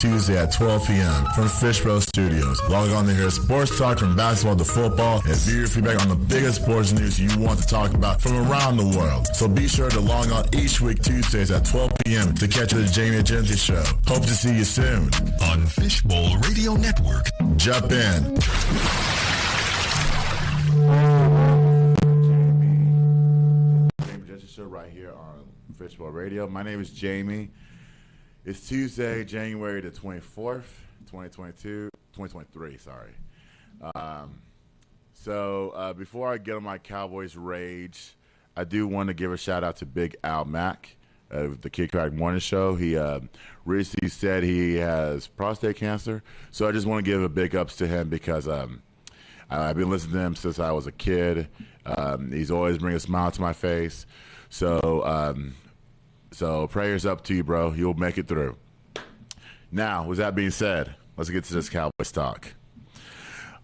Tuesday at 12 p.m. from Fishbowl Studios. Log on to hear sports talk from basketball to football and view your feedback on the biggest sports news you want to talk about from around the world. So be sure to log on each week Tuesdays at 12 p.m. to catch the Jamie Agenti Show. Hope to see you soon on Fishbowl Radio Network. Jump in. Jamie Agenti Show right here on Fishbowl Radio. My name is Jamie. It's Tuesday, January the 24th, 2023, sorry. So before I get on my Cowboys rage, I do want to give a shout out to Big Al Mack, the Kid Crack Morning Show. He recently said he has prostate cancer. So I just want to give a big ups to him because I've been listening to him since I was a kid. He's always bringing a smile to my face. So prayers up to you, bro. You'll make it through. Now, with that being said, let's get to this Cowboys talk.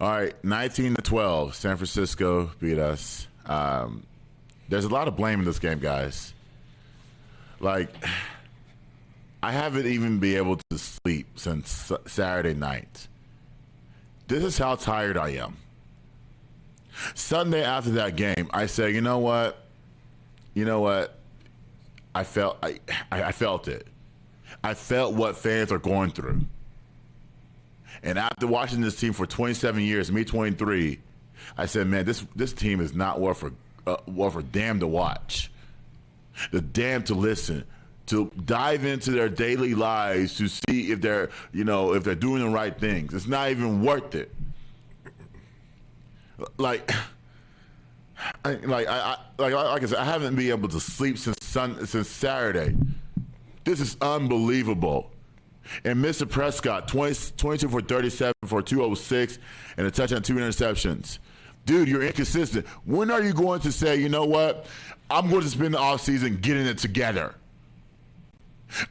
All right, 19-12, San Francisco beat us. There's a lot of blame in this game, guys. Like, I haven't even been able to sleep since Saturday night. This is how tired I am. Sunday after that game, I said, you know what? I felt it. I felt what fans are going through. And after watching this team for 27 years, me 23, I said, man, this team is not worth a damn to watch. The damn to listen, to dive into their daily lives to see if they're doing the right things. It's not even worth it. Like I said, I haven't been able to sleep since Saturday. This is unbelievable. And Mr. Prescott, 22 for 37 for 206 and a touchdown, 2 interceptions. Dude, you're inconsistent. When are you going to say, you know what? I'm going to spend the offseason getting it together.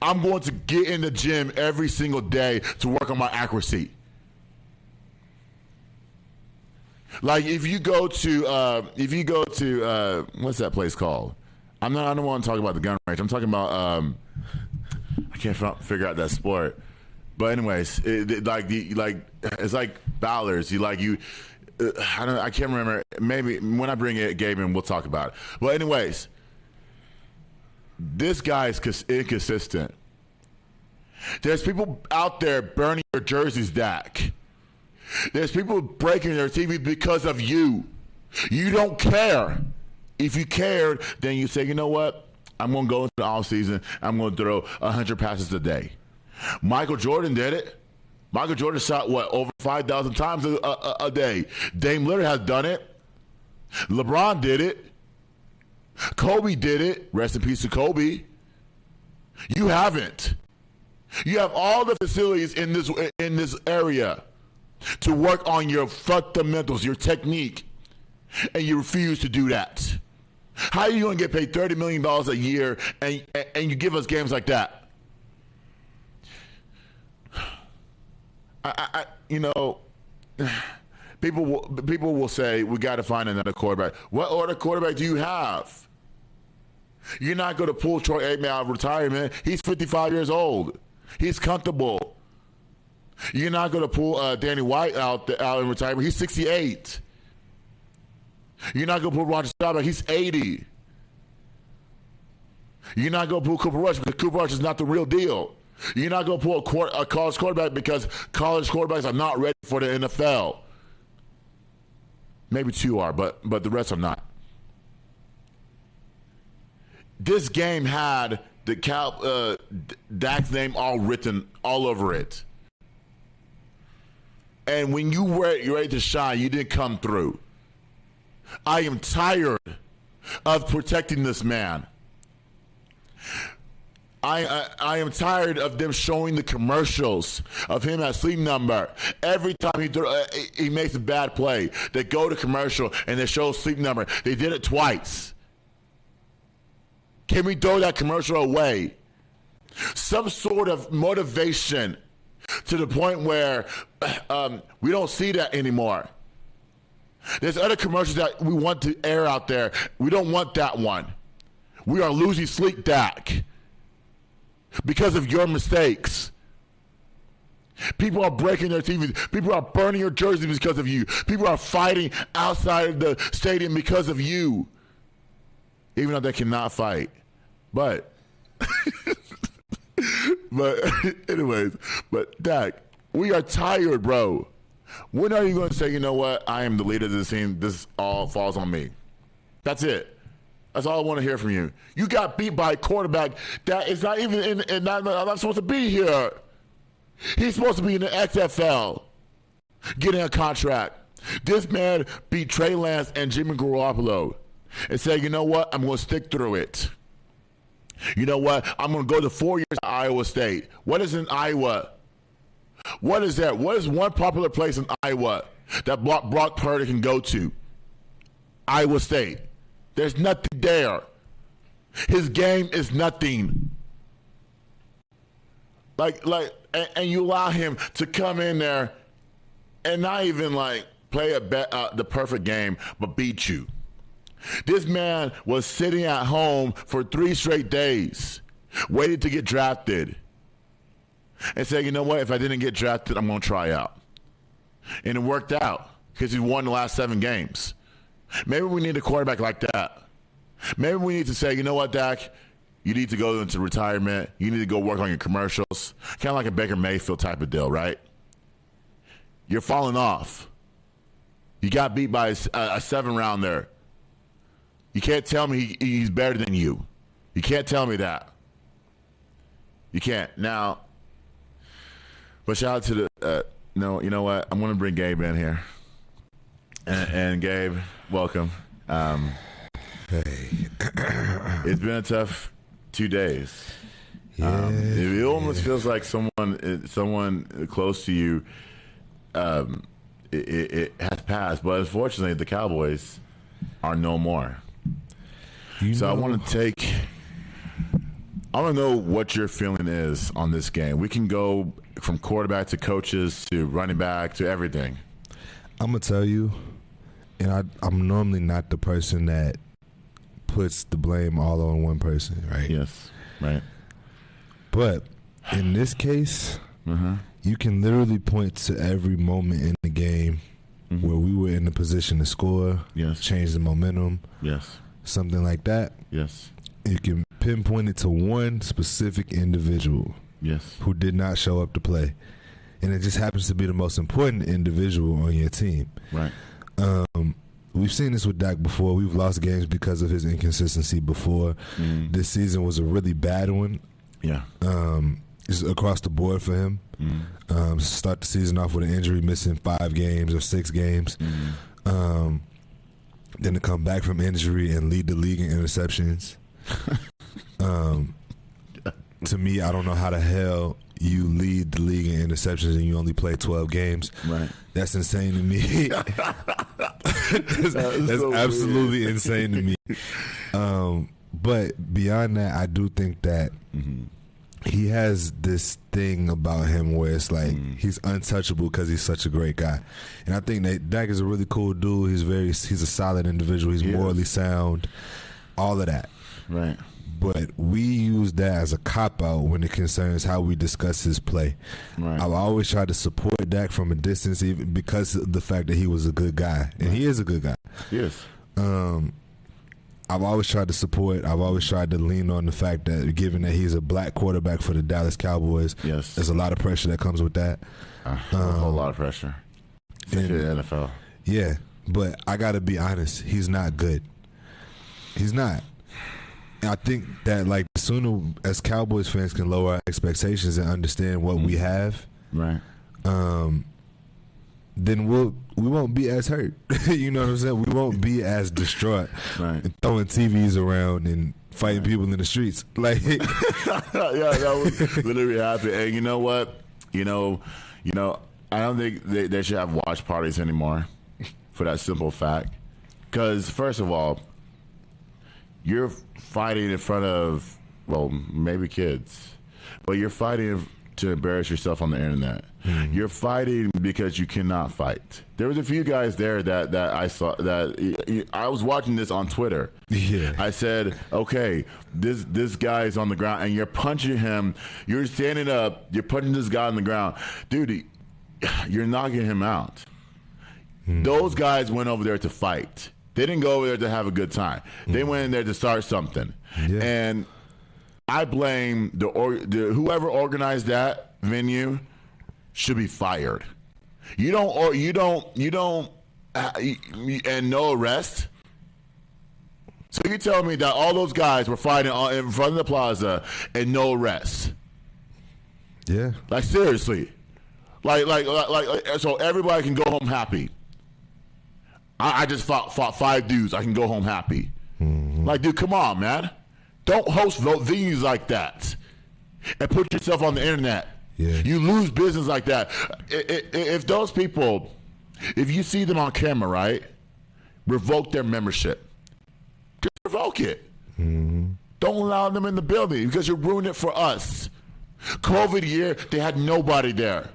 I'm going to get in the gym every single day to work on my accuracy. Like if you go to what's that place called? I don't want to talk about the gun range. I'm talking about I can't figure out that sport. But anyways, it's like Ballards. I can't remember. Maybe when I bring it, Gabe, and we'll talk about it. Well, anyways, this guy is inconsistent. There's people out there burning your jerseys, Dak. There's people breaking their TV because of you. You don't care. If you cared, then you say, you know what? I'm going to go into the offseason. I'm going to throw 100 passes a day. Michael Jordan did it. Michael Jordan shot, over 5,000 times a day. Dame Lillard has done it. LeBron did it. Kobe did it. Rest in peace to Kobe. You haven't. You have all the facilities in this area to work on your fundamentals, your technique, and you refuse to do that. How are you going to get paid $30 million a year and you give us games like that? People will say we got to find another quarterback. What other quarterback do you have? You're not going to pull Troy Aikman out of retirement. He's 55 years old. He's comfortable. You're not going to pull Danny White out in retirement. He's 68. You're not going to pull Roger Staubach. He's 80. You're not going to pull Cooper Rush because Cooper Rush is not the real deal. You're not going to pull a college quarterback because college quarterbacks are not ready for the NFL. Maybe 2 are, but the rest are not. This game had Dak's name all written all over it. And when you were ready to shine, you didn't come through. I am tired of protecting this man. I am tired of them showing the commercials of him at Sleep Number. Every time he makes a bad play, they go to commercial and they show Sleep Number. They did it twice. Can we throw that commercial away? Some sort of motivation to the point where we don't see that anymore. There's other commercials that we want to air out there. We don't want that one. We are losing sleep, Dak, because of your mistakes. People are breaking their TVs. People are burning your jerseys because of you. People are fighting outside of the stadium because of you. Even though they cannot fight. But, anyways, Dak, we are tired, bro. When are you going to say, you know what, I am the leader of this team, this all falls on me? That's it. That's all I want to hear from you. You got beat by a quarterback that is not even not supposed to be here. He's supposed to be in the XFL, getting a contract. This man beat Trey Lance and Jimmy Garoppolo and said, you know what, I'm going to stick through it. You know what, I'm going to go to 4 years at Iowa State. What is in Iowa? What is there? What is one popular place in Iowa that Brock Purdy can go to? Iowa State. There's nothing there. His game is nothing. And you allow him to come in there and not even play the perfect game, but beat you. This man was sitting at home for 3 straight days, waiting to get drafted, and said, you know what, if I didn't get drafted, I'm going to try out. And it worked out because he won the last 7 games. Maybe we need a quarterback like that. Maybe we need to say, you know what, Dak, you need to go into retirement. You need to go work on your commercials. Kind of like a Baker Mayfield type of deal, right? You're falling off. You got beat by a 7-rounder. You can't tell me he's better than you. You can't tell me that. You can't. Now, but shout out to the no, you know what? I'm going to bring Gabe in here. And Gabe, welcome. Hey. It's been a tough 2 days. Yeah, it almost feels like someone close to you it has passed. But unfortunately, the Cowboys are no more. I want to know what your feeling is on this game. We can go from quarterback to coaches to running back to everything. I'm going to tell you, and I'm normally not the person that puts the blame all on one person, right? Yes, right. But in this case, you can literally point to every moment in the game where we were in the position to score, change the momentum, something like that. Yes. You can pinpoint it to one specific individual who did not show up to play. And it just happens to be the most important individual on your team. Right. We've seen this with Dak before. We've lost games because of his inconsistency before. This season was a really bad one. Yeah. Just across the board for him. Start the season off with an injury, missing 5 games or 6 games. Then to come back from injury and lead the league in interceptions. To me, I don't know how the hell you lead the league in interceptions and you only play 12 games. Right. That's insane to me. that's so absolutely weird. Insane to me. But beyond that, I do think that he has this thing about him where it's like he's untouchable because he's such a great guy. And I think that Dak is a really cool dude. He's a solid individual. He's morally sound. All of that. Right. But we use that as a cop-out when it concerns how we discuss his play. Right. I've always tried to support Dak from a distance even because of the fact that he was a good guy. And he is a good guy. Yes. I've always tried to support. I've always tried to lean on the fact that given that he's a black quarterback for the Dallas Cowboys, there's a lot of pressure that comes with that. A whole lot of pressure. In the NFL. Yeah, but I got to be honest. He's not good. He's not. I think that as sooner as Cowboys fans can lower our expectations and understand what we have, right? Then we won't be as hurt. You know what I'm saying? We won't be as distraught and throwing TVs around and fighting people in the streets. Yeah, that would literally happen. And you know what? You know, I don't think they should have watch parties anymore for that simple fact. Because first of all, you're fighting in front of, well, maybe kids, but you're fighting to embarrass yourself on the internet. You're fighting because you cannot fight. There was a few guys there that I saw that I was watching this on Twitter. Yeah. I said, okay, this guy is on the ground and you're punching him. You're standing up. You're punching this guy on the ground, dude. You're knocking him out. Those guys went over there to fight. They didn't go over there to have a good time. They went in there to start something. Yeah. And I blame the whoever organized that venue should be fired. You don't, and no arrest. So you tell me that all those guys were fighting in front of the plaza and no arrest? Yeah. Like seriously, like so everybody can go home happy. I just fought 5 dudes. I can go home happy. Like, dude, come on, man. Don't host venues like that and put yourself on the internet. Yeah. You lose business like that. If those people, if you see them on camera, right, revoke their membership. Just revoke it. Don't allow them in the building because you're ruining it for us. COVID year, they had nobody there.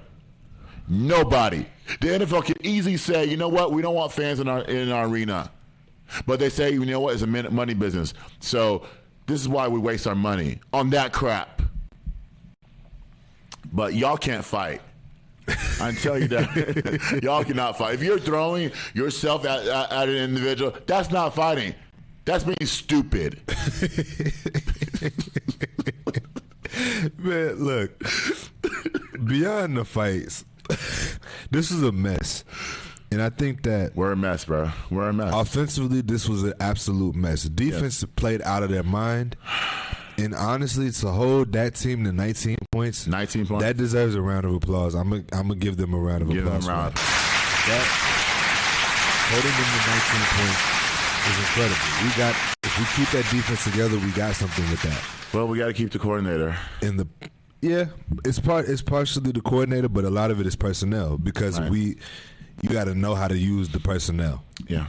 Nobody. The NFL can easily say, you know what, we don't want fans in our arena. But they say, you know what, it's a money business. So this is why we waste our money on that crap. But y'all can't fight. I tell you that. Y'all cannot fight. If you're throwing yourself at an individual, that's not fighting. That's being stupid. Man, look, beyond the fights, this is a mess. And I think that we're a mess, bro. We're a mess. Offensively, this was an absolute mess. Defense played out of their mind. And honestly, to hold that team to 19 points, that deserves a round of applause. I'm gonna give them a round of applause. Holding them to 19 points is incredible. If we keep that defense together, we got something with that. Well, we got to keep the coordinator. It's partially the coordinator, but a lot of it is personnel because you got to know how to use the personnel. Yeah.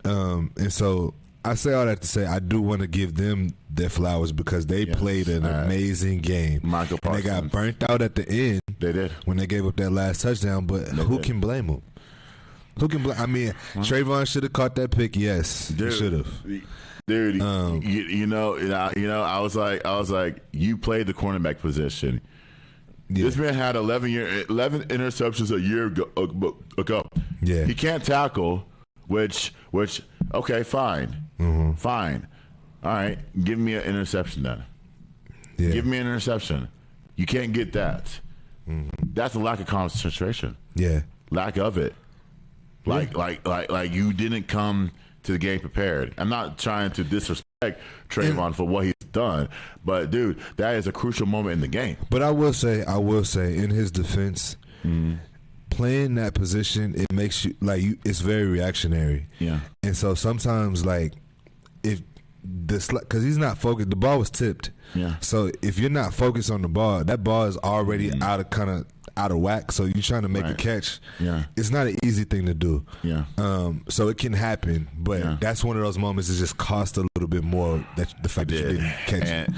And so I say all that to say I do want to give them their flowers because they played an amazing game. Michael Parsons. And they got burnt out at the end. They did. When they gave up that last touchdown, but who can blame them? Who can blame? I mean, Trayvon should have caught that pick. Yes, he should have. Dude, you know, I was like, you played the cornerback position. Yeah. This man had 11 interceptions a year ago. Yeah, he can't tackle, which okay, fine, fine, all right, give me an interception then. Yeah. Give me an interception. You can't get that. That's a lack of concentration. Yeah, lack of it. Like you didn't come to the game prepared. I'm not trying to disrespect Trayvon for what he's done, but dude, that is a crucial moment in the game. But I will say, in his defense, playing that position, it makes you it's very reactionary. Yeah, and so sometimes because he's not focused, the ball was tipped. Yeah. So if you're not focused on the ball, that ball is already out of whack. So you're trying to make a catch. Yeah. It's not an easy thing to do. Yeah. So it can happen, but that's one of those moments that just cost a little bit more. That the fact that you didn't catch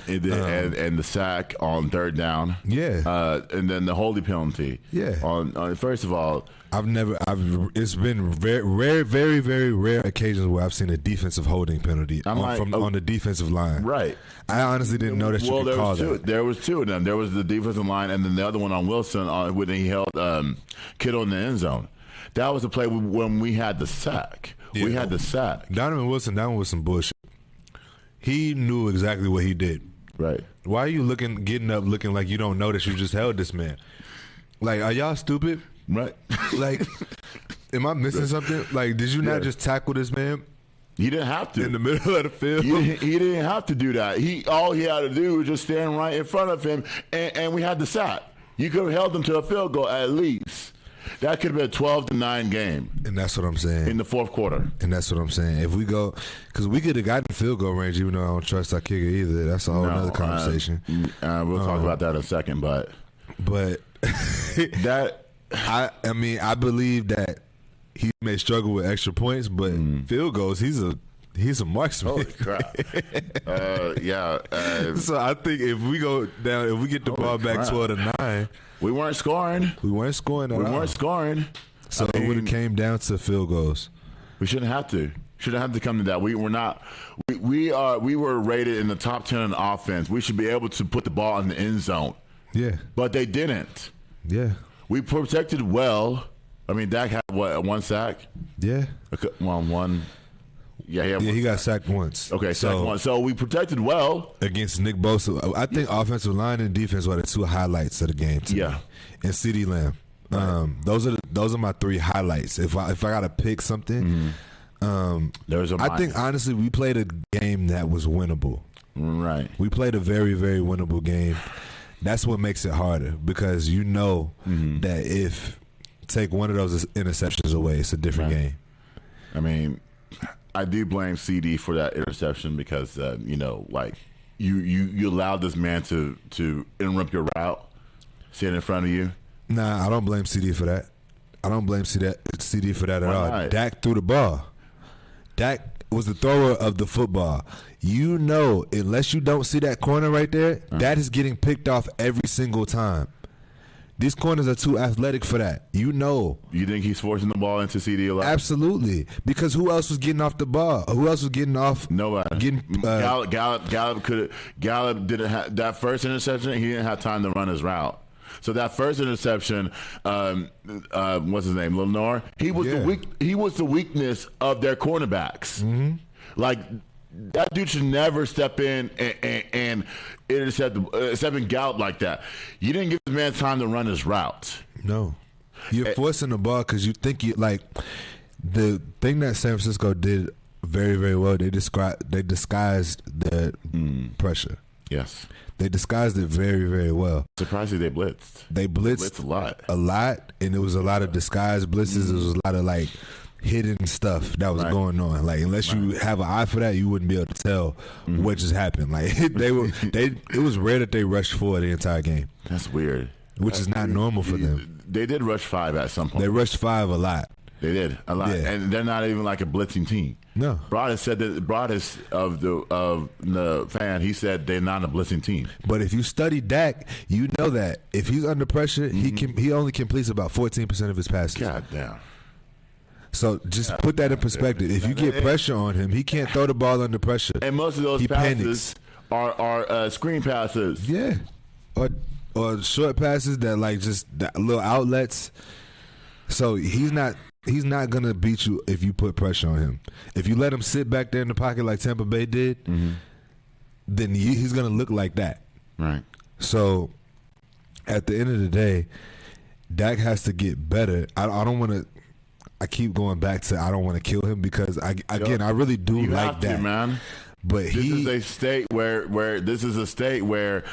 it did, and the sack on third down. Yeah. And then the holding penalty. Yeah. On first of all, it's been very, very, very rare occasions where I've seen a defensive holding penalty on the defensive line. Right. I honestly didn't know that you could call that. There was 2 of them. There was the defensive line, and then the other one on Wilson when he held Kittle in the end zone. That was the play when we had the sack. Yeah. We had the sack. Donovan Wilson, that one was some bullshit. He knew exactly what he did. Right. Why are you getting up looking like you don't know that you just held this man? Like, are y'all stupid? Right. Like, am I missing something? Like, did you not just tackle this man? He didn't have to. In the middle of the field? He didn't have to do that. All he had to do was just stand right in front of him, and we had the sack. You could have held him to a field goal at least. That could have been a 12-9 game. And that's what I'm saying. In the fourth quarter. And that's what I'm saying. If we go, because we could have gotten field goal range, even though I don't trust our kicker either. That's a whole other conversation. We'll talk about that in a second, but that I mean, I believe that he may struggle with extra points, but field goals, he's a He's a marksman. Holy crap! Yeah. So I think if we go down, if we get the ball back crap. 12-9, We weren't scoring. we weren't scoring at We all. weren't scoring. So I it would have mean, came down to field goals. We shouldn't have to. Shouldn't have to come to that. We were not. We were rated in the top 10 in offense. We should be able to put the ball in the end zone, Yeah, but they didn't. yeah, We protected well. I mean, Dak had what, one sack? yeah. Well, one. Yeah, he had Yeah, one he got sack. sacked once. Okay, second one. So we protected well. Against Nick Bosa. I think offensive line and defense were the two highlights of the game to Yeah. me. And CeeDee Lamb. Those are my three highlights. If I got to pick something, There's a. I think honestly we played a game that was winnable. Right. We played a very, very winnable game. That's what makes it harder because you know that if take one of those interceptions away, it's a different Right. game. I mean, I do blame CD for that interception because like you allowed this man to interrupt your route, stand in front of you. Nah, I don't blame CD for that. I don't blame CD for that at Why all. not? Dak threw the ball. Dak was the thrower of the football. You know, unless you don't see that corner right there, that is getting picked off every single time. These corners are too athletic for that. You know. You think he's forcing the ball into CD a lot? Absolutely. Because who else was getting off the ball? Who else was getting off? Nobody. Getting, Gallup didn't have that first interception. He didn't have time to run his route. So that first interception, what's his name, Lenore? He was the weakness of their cornerbacks. Like that dude should never step in and intercept Gallup like that. You didn't give the man time to run his route. No. You're forcing the ball because you think you like the thing that San Francisco did very, very well. They disguised the pressure. Yes. They disguised it very, very well. Surprisingly, they blitzed. They blitzed a lot. And it was a lot of disguised blitzes. It was a lot of like hidden stuff that was going on. Like unless you have an eye for that, you wouldn't be able to tell what just happened. Like it was rare that they rushed forward the entire game. That's weird. Which is not normal for them. They did rush 5 at some point. They rushed 5 a lot. They did a lot, Yeah. and they're not even like a blitzing team. No. Broadus said that Broadus of the fan, he said they're not a blitzing team. But if you study Dak, you know that if he's under pressure, he only completes about 14% of his passes. God damn. So just put that in perspective. If you get pressure on him, he can't throw the ball under pressure. And most of those He passes are screen passes. Yeah, or short passes that like just that little outlets. So he's not gonna beat you if you put pressure on him. If you let him sit back there in the pocket like Tampa Bay did, then he's gonna look like that. Right. So at the end of the day, Dak has to get better. I don't want to. I keep going back to I don't want to kill him because I really do You like have to, that, man. But This is a state where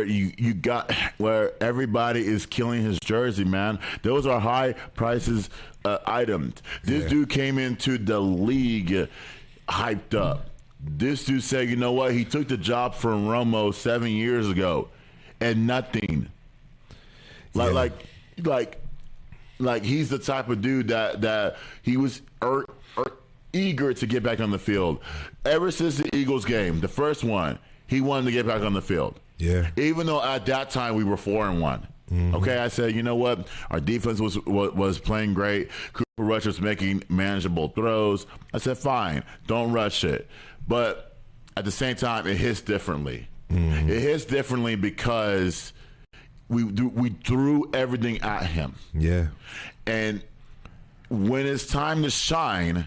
you got where everybody is killing his jersey, man. Those are high prices items. This dude came into the league hyped up. This dude said, you know what? He took the job from Romo 7 years ago, and nothing. Like he's the type of dude that he was eager to get back on the field. Ever since the Eagles game, the first one, he wanted to get back on the field. Yeah. Even though at that time we were 4-1. Okay, I said, you know what? Our defense was playing great. Cooper Rush was making manageable throws. I said, fine, don't rush it. But at the same time, it hits differently. It hits differently because we threw everything at him. Yeah. And when it's time to shine,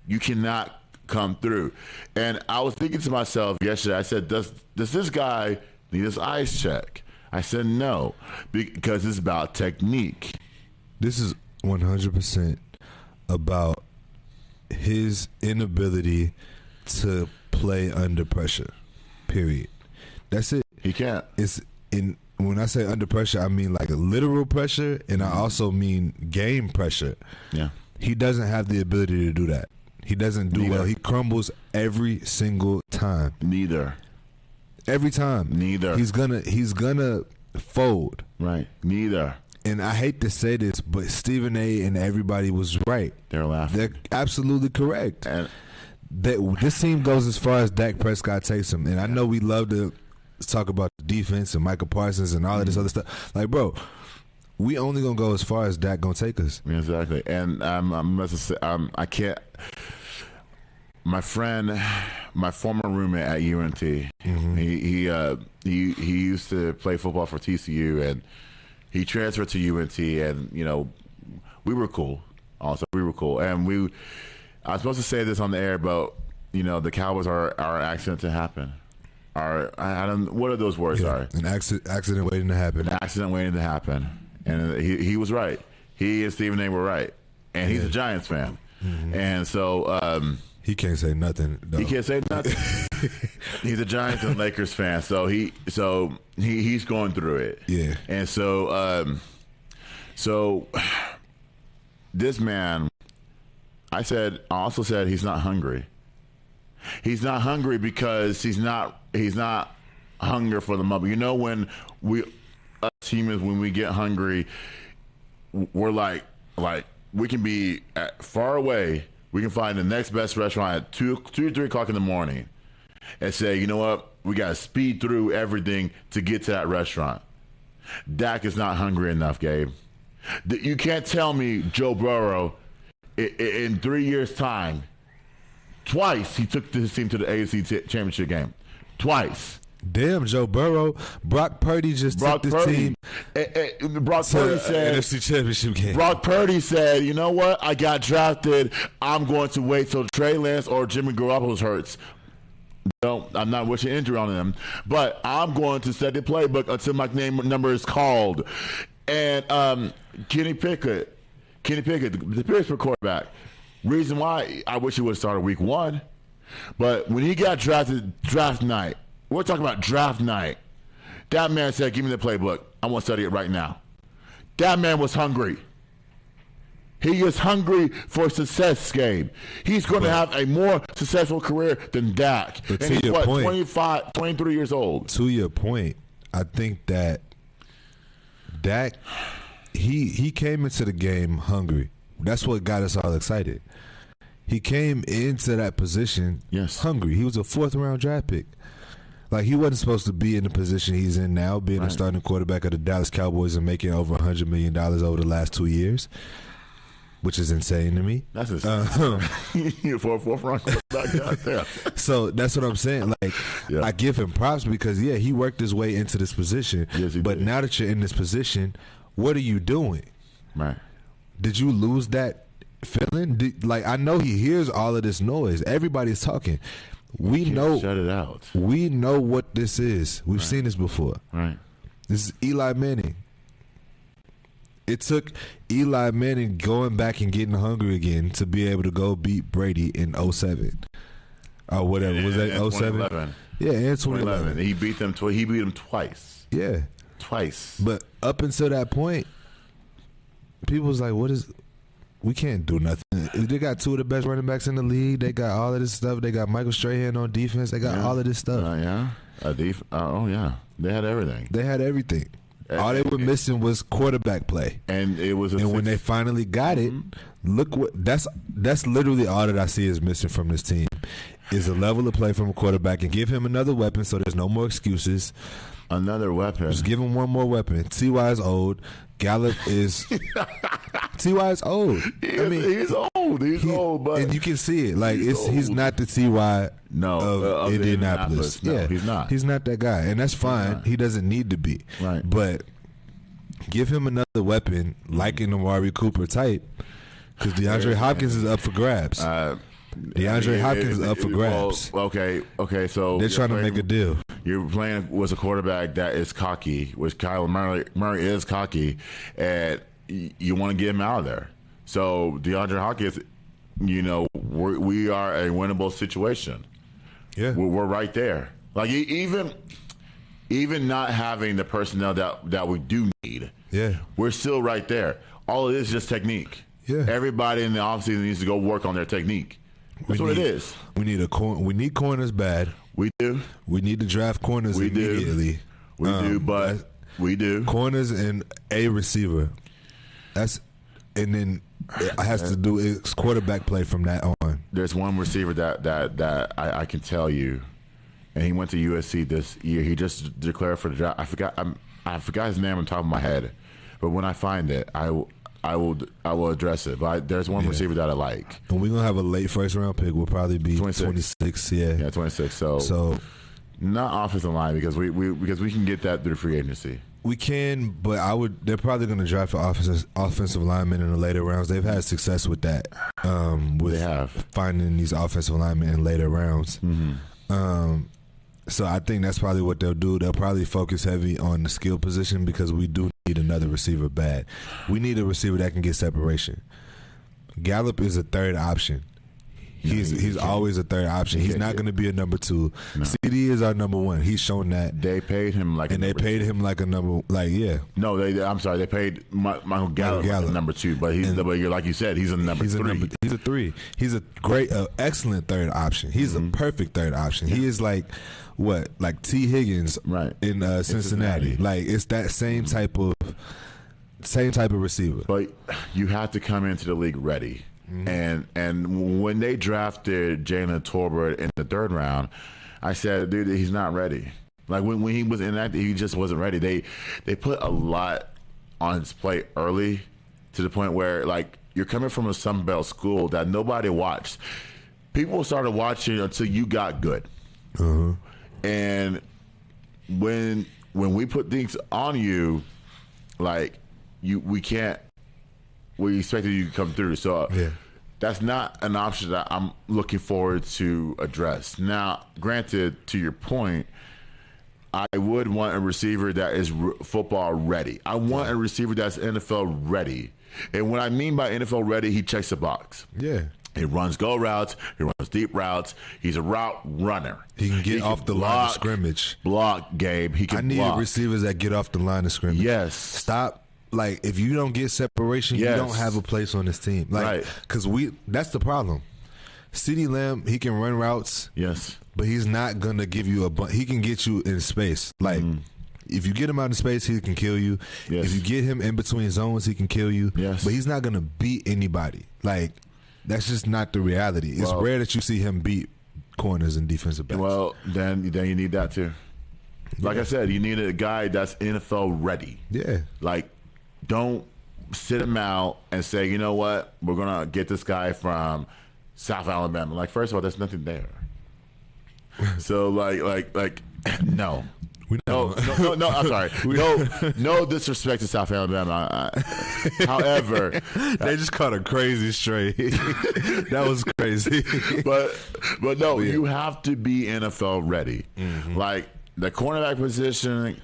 you cannot come through. And I was thinking to myself yesterday, I said, does this guy need his eyes checked? I said no, because it's about technique. This is 100% about his inability to play under pressure. Period. That's it. He can't. When I say under pressure, I mean like a literal pressure, and I also mean game pressure. Yeah. He doesn't have the ability to do that. He doesn't do well. He crumbles every single time. Neither. Every time. Neither. He's gonna fold. Right. Neither. And I hate to say this, but Stephen A. and everybody was right. They're laughing. They're absolutely correct. And this team goes as far as Dak Prescott takes them. And I know we love to talk about the defense and Michael Parsons and all of this other stuff. Like, bro, we only gonna go as far as Dak gonna take us. Exactly. And I can't. My friend, my former roommate at UNT, he used to play football for TCU, and he transferred to UNT, and we were cool. Also, we were cool, and I was supposed to say this on the air, but the Cowboys are our accident to happen. I don't. What are those words? Sorry, an accident waiting to happen. An accident waiting to happen, and he was right. He and Stephen A. were right, and he's a Giants fan, and so. He can't say nothing. Though. He can't say nothing. He's a Giants and Lakers fan, so he's going through it. Yeah, and so this man, I also said he's not hungry. He's not hungry because he's not hunger for the money. When us humans, when we get hungry, we're like we can be far away. We can find the next best restaurant at 2 or 3 o'clock in the morning and say, you know what? We got to speed through everything to get to that restaurant. Dak is not hungry enough, Gabe. You can't tell me Joe Burrow in 3 years' time, twice he took his team to the AFC Championship game. Twice. Damn, Joe Burrow. Brock Purdy took this team. Brock Purdy said, NFC Championship game. Brock Purdy said, you know what? I got drafted. I'm going to wait till Trey Lance or Jimmy Garoppolo hurts. No, I'm not wishing injury on them, but I'm going to set the playbook until my name number is called. And Kenny Pickett, the Pittsburgh quarterback. Reason why I wish he would have started week 1, but when he got drafted draft night. We're talking about draft night. That man said, give me the playbook. I want to study it right now. That man was hungry. He is hungry for success, Gabe. He's going to have a more successful career than Dak. But and he's, 25, 23 years old. To your point, I think that Dak, he came into the game hungry. That's what got us all excited. He came into that position hungry. He was a 4th-round draft pick. Like, he wasn't supposed to be in the position he's in now, being a starting quarterback of the Dallas Cowboys and making over $100 million over the last 2 years, which is insane to me. That's insane. For a 4th-round quarterback. Yeah. So that's what I'm saying. Like, I give him props because, he worked his way into this position. Yes, he but did. Now that you're in this position, what are you doing? Right. Did you lose that feeling? I know he hears all of this noise. Everybody's talking. We know. Shut it out. We know what this is. We've seen this before. Right. This is Eli Manning. It took Eli Manning going back and getting hungry again to be able to go beat Brady in 07. Or whatever. Was that 07? Yeah, in 2011. He beat them twice. Yeah. Twice. But up until that point, people was like, we can't do nothing. They got 2 of the best running backs in the league. They got all of this stuff. They got Michael Strahan on defense. They got all of this stuff. They had everything. They had everything. All they were missing was quarterback play. And it was when they finally got it, look what that's literally all that I see is missing from this team is a level of play from a quarterback, and give him another weapon so there's no more excuses. Another weapon. Just give him one more weapon. T.Y. is old. Gallup is T.Y. is old. He's old. He's old, but and you can see it. Like he's not the T.Y. of Indianapolis. No, yeah, he's not. He's not that guy, and that's fine. He doesn't need to be. Right. But give him another weapon, like an Amari Cooper type, because DeAndre Hopkins is up for grabs. DeAndre Hopkins is up for grabs. Well, okay. So they're trying to make a deal. You're playing with a quarterback that is cocky, which Kyler Murray is cocky, and you want to get him out of there. So DeAndre Hopkins, we are a winnable situation. Yeah, we're right there. Like even not having the personnel that we do need. Yeah, we're still right there. All it is just technique. Yeah, everybody in the offseason needs to go work on their technique. That's what it is. We need corners bad. We do. We need to draft corners immediately. We do. Corners and a receiver. And then it has to do it's quarterback play from that on. There's one receiver that I can tell you, and he went to USC this year. He just declared for the draft. I forgot his name on top of my head, but when I find it, I will address it. But there's one receiver that I like. And we're gonna have a late first round pick. We'll probably be 26. Yeah, 26. So not offensive line because we can get that through free agency. We can, but they're probably going to draft for offensive linemen in the later rounds. They've had success with that. They have finding these offensive linemen in later rounds. Mm-hmm. So I think that's probably what they'll do. They'll probably focus heavy on the skill position because we do need another receiver bad. We need a receiver that can get separation. Gallup is a third option. He's always a third option. He's not going to be a number 2. No. CD is our number 1. He's shown that. They paid him like, and they paid him like a number, like yeah. No, I'm sorry. They paid Michael Gallup like number 2, but like you said, he's a number 3. He's a 3. He's a great, excellent third option. He's a perfect third option. He is like T. Higgins in Cincinnati. Like it's that same type of receiver. But you have to come into the league ready. Mm-hmm. And when they drafted Jalen Tolbert in the 3rd round, I said, dude, he's not ready. Like when he was inactive, he just wasn't ready. They put a lot on his plate early to the point where like you're coming from a Sun Belt school that nobody watched. People started watching until you got good. Uh-huh. And when we put things on you, like we can't. We expected you to come through. So that's not an option that I'm looking forward to address. Now, granted, to your point, I would want a receiver that is football ready. I want a receiver that's NFL ready. And what I mean by NFL ready, he checks the box. Yeah. He runs go routes. He runs deep routes. He's a route runner. He can get off the line of scrimmage. Block, Gabe. He can block. I need receivers that get off the line of scrimmage. Yes. Stop. Like, if you don't get separation, you don't have a place on this team. Like, because that's the problem. CeeDee Lamb, he can run routes. Yes. But he's not going to give you he can get you in space. Like, if you get him out in space, he can kill you. Yes. If you get him in between zones, he can kill you. Yes. But he's not going to beat anybody. Like, that's just not the reality. It's rare that you see him beat corners and defensive backs. Well, then you need that too. Like I said, you need a guy that's NFL ready. Yeah. Like, don't sit him out and say, you know what, we're going to get this guy from South Alabama. Like, first of all, there's nothing there. So, like, no. No, I'm sorry. No disrespect to South Alabama. However, they just caught a crazy stray. That was crazy. but no, you have to be NFL ready. Mm-hmm. Like, the cornerback position,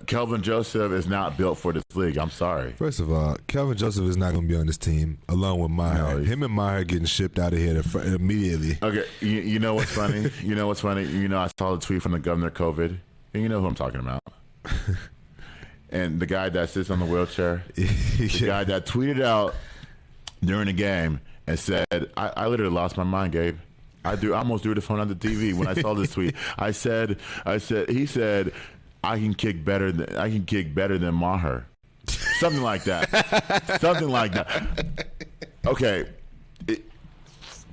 Kelvin Joseph is not built for this league. I'm sorry. First of all, Kelvin Joseph is not going to be on this team along with Maher. No, him and Maher getting shipped out of here immediately. Okay, you know what's funny? I saw the tweet from the governor COVID, and you know who I'm talking about. And the guy that sits on the wheelchair, the guy that tweeted out during the game and said, I literally lost my mind, Gabe. I almost threw the phone on the TV when I saw this tweet. He said, I can kick better than Maher. Something like that. Something like that. Okay.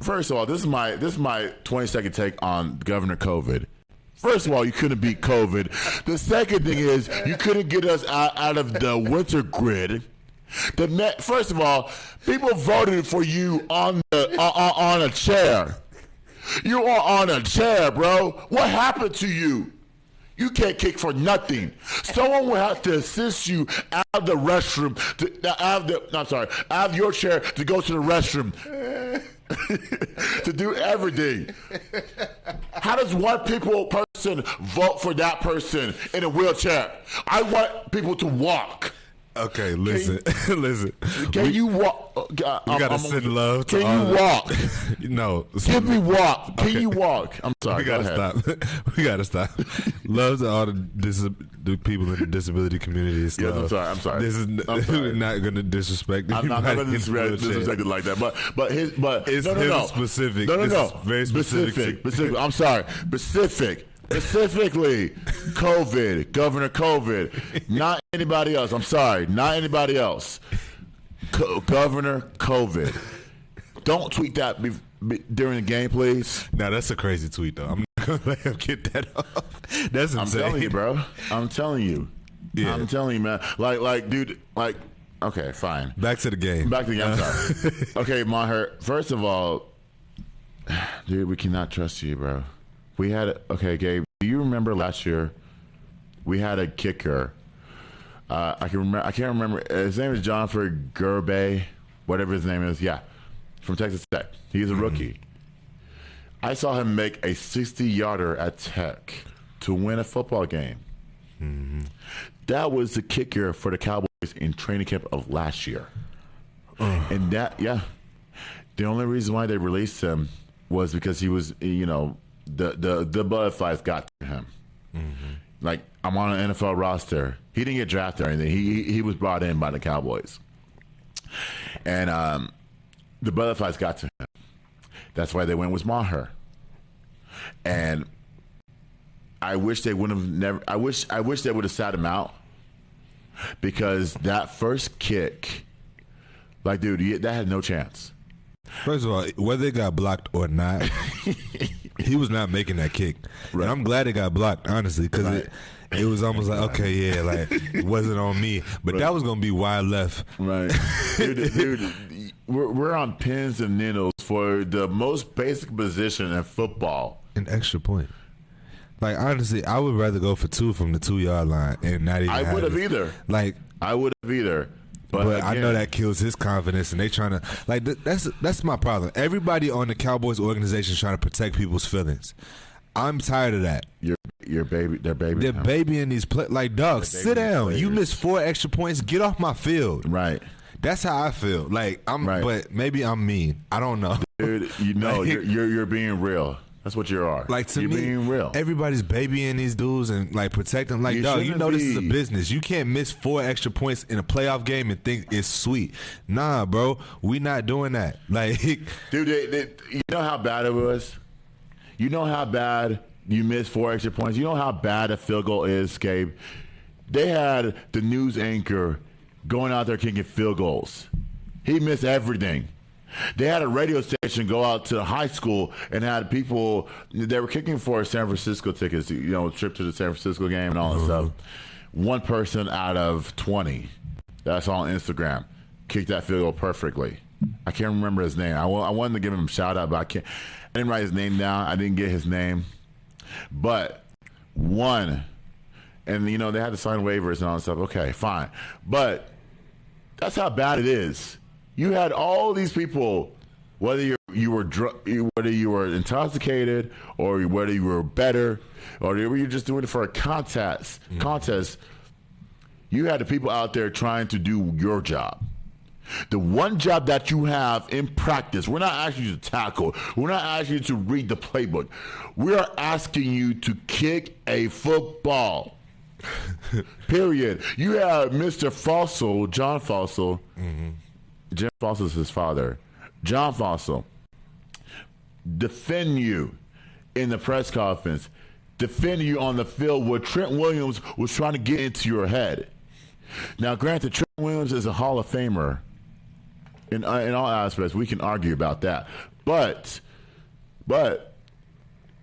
First of all, this is my 20-second take on Governor COVID. First of all, you couldn't beat COVID. The second thing is you couldn't get us out of the winter grid. First of all, people voted for you on a chair. You are on a chair, bro. What happened to you? You can't kick for nothing. Someone will have to assist you out of the restroom, out of your chair to go to the restroom, to do everything. How does one person vote for that person in a wheelchair? I want people to walk. Okay, listen. Can you walk? We gotta send love to Can you walk? No. Give me walk. Can you walk? I'm sorry. We gotta stop. We gotta stop. Love to all the people in the disability community. Yes, I'm sorry. This is we're not gonna disrespect. I'm not gonna disrespect it like that. But it's no. Specific. No. Very specific. I'm sorry. Specifically, COVID, Governor COVID, not anybody else. I'm sorry, not anybody else. Governor COVID. Don't tweet that during the game, please. Now that's a crazy tweet, though. I'm not gonna let him get that off. That's insane. I'm telling you, bro. I'm telling you. Yeah. I'm telling you, man. Like, dude. Like, okay, fine. Back to the game. Back to the game. I'm sorry. Okay, Maher. First of all, dude, we cannot trust you, bro. We had okay, Gabe. Do you remember last year? We had a kicker. I can't remember. His name is Jonathan Gerbey, whatever his name is. Yeah, from Texas Tech. He's a rookie. I saw him make a 60-yarder at Tech to win a football game. That was the kicker for the Cowboys in training camp of last year. And the only reason why they released him was because he was, the butterflies got to him. Like, I'm on an NFL roster. He didn't get drafted or anything. He was brought in by the Cowboys. And the butterflies got to him. That's why they went with Maher. And I wish they would have never. I wish they would have sat him out, because that first kick, like, dude, that had no chance. First of all, whether it got blocked or not, he was not making that kick. Right. And I'm glad it got blocked, honestly, because it was almost like, okay, yeah, like, it wasn't on me. But that was going to be wide left. Right. Dude, we're on pins and needles for the most basic position in football. An extra point. Like, honestly, I would rather go for 2 from the 2-yard line and not even. I would have either. Like, I would have either. But again, I know that kills his confidence, and they trying to, like, that's my problem. Everybody on the Cowboys organization is trying to protect people's feelings. I'm tired of that. They're babying these like, dogs. Sit down. Players. You missed 4 extra points. Get off my field. Right. That's how I feel. Like, but maybe I'm mean. I don't know. Dude, you're being real. That's what you are. Like, to you're me, being real. Everybody's babying these dudes and, like, protecting them. Like, dog, this is a business. You can't miss 4 extra points in a playoff game and think it's sweet. Nah, bro, we not doing that. Like, dude, you know how bad it was? You know how bad you missed 4 extra points? You know how bad a field goal is, Gabe? They had the news anchor going out there kicking field goals. He missed everything. They had a radio station go out to high school and had people, they were kicking for San Francisco tickets, trip to the San Francisco game and all that stuff. One person out of 20, that's on Instagram, kicked that field goal perfectly. I can't remember his name. I wanted to give him a shout out, but I didn't write his name down. I didn't get his name. But one, and they had to sign waivers and all that stuff. Okay, fine. But that's how bad it is. You had all these people, whether you were intoxicated or whether you were better or you were just doing it for a contest. You had the people out there trying to do your job. The one job that you have in practice, we're not asking you to tackle. We're not asking you to read the playbook. We are asking you to kick a football. Period. You have Mr. Fossil, John Fossil. Jim Fossil is his father. John Fossil defend you in the press conference, defend you on the field where Trent Williams was trying to get into your head. Now, granted, Trent Williams is a Hall of Famer in all aspects. We can argue about that. But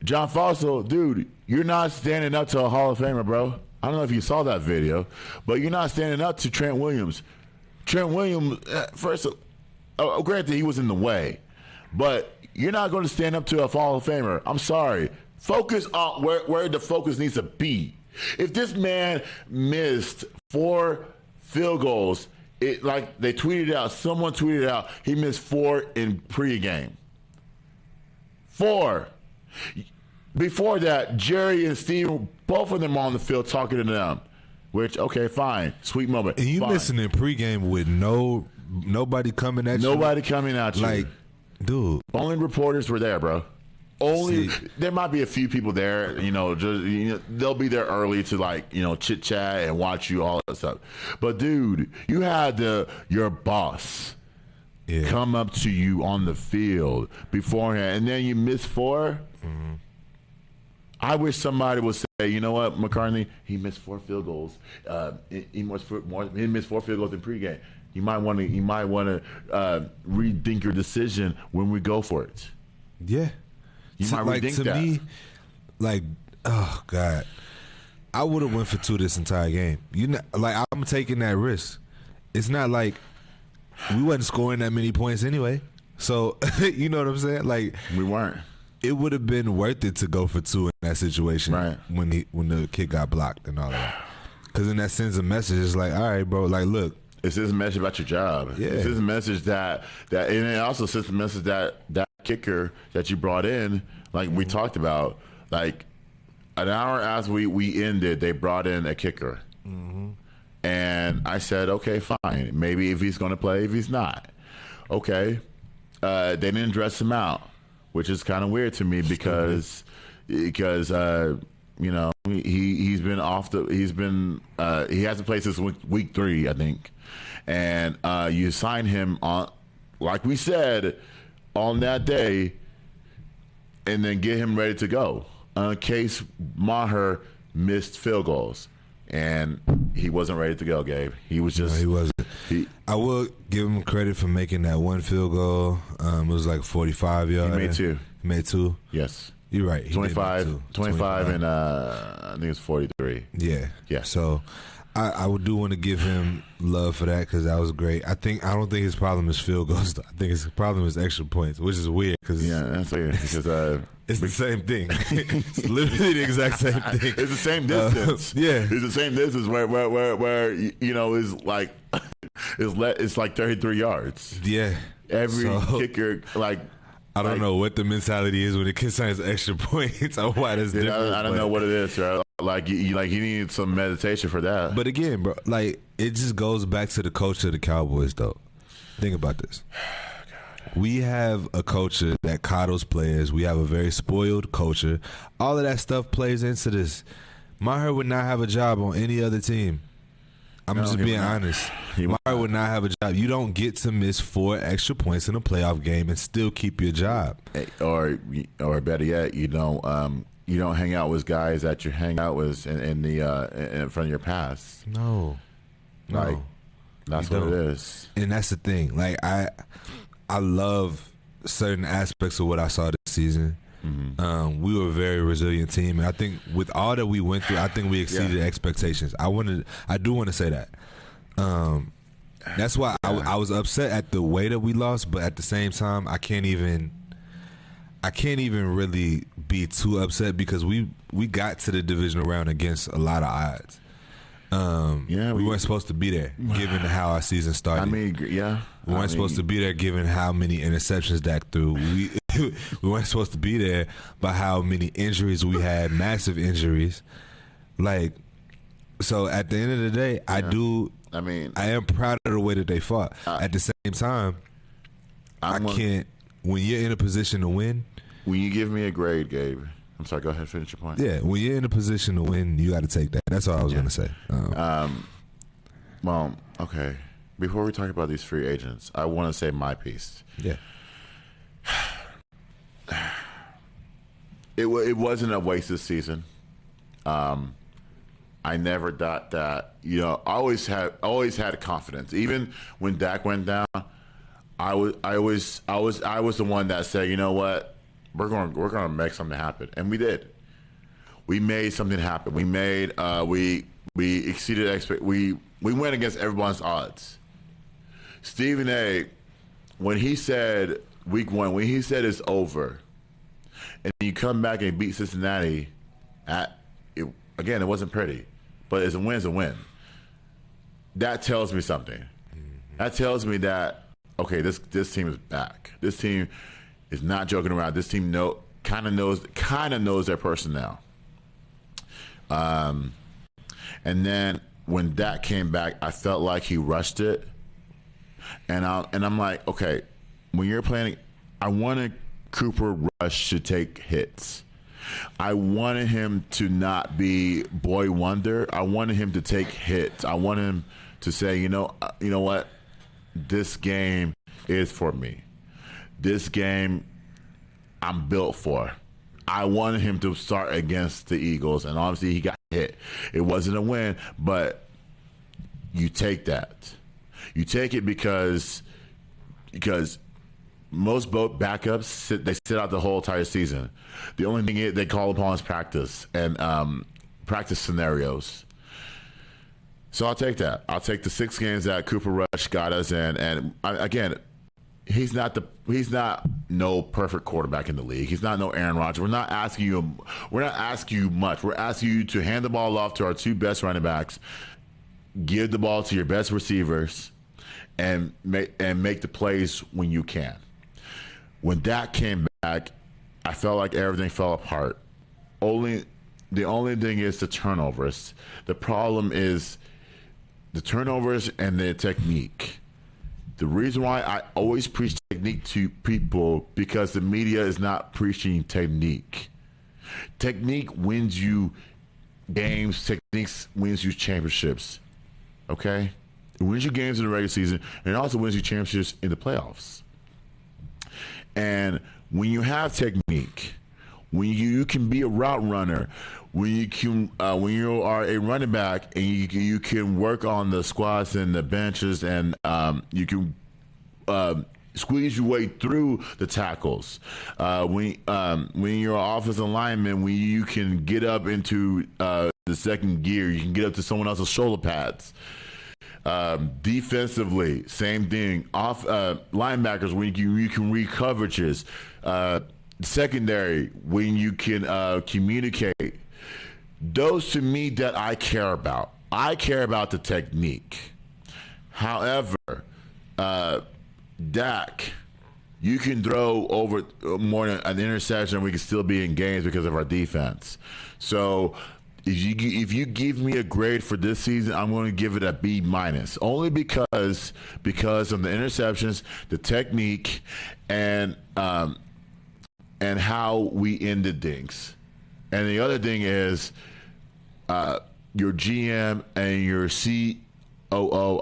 John Fossil, dude, you're not standing up to a Hall of Famer, bro. I don't know if you saw that video, but you're not standing up to Trent Williams. Trent Williams, granted, he was in the way, but you're not going to stand up to a Hall of Famer. I'm sorry. Focus on where the focus needs to be. If this man missed 4 field goals, like they tweeted out, someone tweeted out, he missed 4 in pregame. 4. Before that, Jerry and Steve, both of them on the field talking to them. Which, okay, fine. Sweet moment. And you fine. Missing in pregame with nobody coming at you? Nobody coming at you. Like, dude. Only reporters were there, bro. There might be a few people there, they'll be there early to, chit-chat and watch you, all that stuff. But, dude, you had your boss come up to you on the field beforehand, and then you miss 4? Mm-hmm. I wish somebody would say, you know what, McCartney, he missed 4 field goals. He missed 4 field goals in pregame. You might want to rethink your decision when we go for it. Yeah. You might rethink to that. me, like, oh God, I would have went for 2 this entire game. I'm taking that risk. It's not like we wasn't scoring that many points anyway. So you know what I'm saying? Like, We weren't. it would have been worth it to go for 2 in that situation, Right. when the kid got blocked and all that. Because then that sends a message. It's like, all right, bro. Like, look, It's this message about your job. Yeah. It's this message that and it also sends the message that kicker that you brought in, like we talked about, like an hour as we ended, they brought in a kicker. And I said, okay, fine. Maybe if he's going to play, if he's not. Okay. They didn't dress him out, which is kind of weird to me because you know, he hasn't played since week 3, I think. And you sign him on, like we said, on that day, and then get him ready to go in case Maher missed field goals. And he wasn't ready to go, Gabe. He was just. no, he wasn't. He I will give him credit for making that 1 field goal. It was like 45 yards. He made 2. He made 2. Yes. You're right. He did make 25, 2. 25, and I think it's 43. Yeah. Yeah. So I would do want to give him love for that because that was great. I don't think his problem is field goals. I think his problem is extra points, which is weird because Yeah, that's weird because it's the same thing. It's literally the exact same thing. it's the same distance. Yeah. It's the same distance where you know is like it's like 33 yards. Yeah. Every So, kicker like. I don't like, know what the mentality is when the kid signs extra points or why that's you know, different. I don't know what it is, sir. Like you need some meditation for that. But again, bro, like it just goes back to the culture of the Cowboys, though. Think about this. We have a culture that coddles players. We have a very spoiled culture. All of that stuff plays into this. Maher would not have a job on any other team. I'm No, just he being would not. honest. He would Maher would not have a job. You don't get to miss 4 extra points in a playoff game and still keep your job. or better yet, you don't hang out with guys that you hang out with in front of your past. No. Like that's You what it don't. is. And that's the thing. Like I love certain aspects of what I saw this season. We were a very resilient team, and I think with all that we went through, I think we exceeded expectations. I do want to say that. That's why I was upset at the way that we lost, but at the same time, I can't even really be too upset because we got to the divisional round against a lot of odds. We weren't supposed to be there, given how our season started. I mean, yeah, We weren't supposed to be there given how many interceptions Dak threw. We weren't supposed to be there by how many injuries we had, massive injuries. Like, so at the end of the day, I am proud of the way that they fought. At the same time, when you're in a position to win. When you give me a grade, Gabe. I'm sorry, go ahead, finish your point. Yeah, when you're in a position to win, you got to take that. That's all I was going to say. Well, okay. Before we talk about these free agents, I want to say my piece. Yeah. It wasn't a wasted season. I never thought that. You know, I always had confidence. Even when Dak went down, I was the one that said, you know what, we're going to make something happen, and we did. We made something happen. We made we exceeded we went against everyone's odds. Stephen A, when he said week 1, when he said it's over, and you come back and beat Cincinnati, again, it wasn't pretty, but it's a win's a win. That tells me something. That tells me that, okay, this team is back. This team is not joking around. This team kind of knows their personnel. And then when Dak came back, I felt like he rushed it, and I'm like, okay, when you're playing, I wanted Cooper Rush to take hits. I wanted him to not be boy wonder. I wanted him to take hits. I wanted him to say, you know what, this game is for me. This game I'm built for. I wanted him to start against the Eagles, and obviously he got hit. It wasn't a win, but you take that. You take it because most boat backups sit out the whole entire season. The only thing they call upon is practice and practice scenarios. So I'll take that. I'll take the 6 games that Cooper Rush got us in. And again, he's not no perfect quarterback in the league. He's not no Aaron Rodgers. We're not asking you much. We're asking you to hand the ball off to our 2 best running backs, give the ball to your best receivers, and make the plays when you can. When that came back, I felt like everything fell apart. The only thing is the turnovers. The problem is the turnovers and the technique. The reason why I always preach technique to people, because the media is not preaching technique. Technique wins you games. Technique wins you championships. Okay? It wins you games in the regular season, and it also wins you championships in the playoffs. And when you have technique, when you can be a route runner, when you are a running back and you can work on the squats and the benches, and you can squeeze your way through the tackles. When you're an offensive lineman, when you can get up into the second gear, you can get up to someone else's shoulder pads. Defensively, same thing. Linebackers, when you can read coverages. Secondary, when you can communicate. Those to me that I care about. I care about the technique. However, Dak, you can throw over more than an interception, we can still be in games because of our defense. So if you give me a grade for this season, I'm going to give it a B minus, only because of the interceptions, the technique, and how we ended things. And the other thing is your GM and your COO,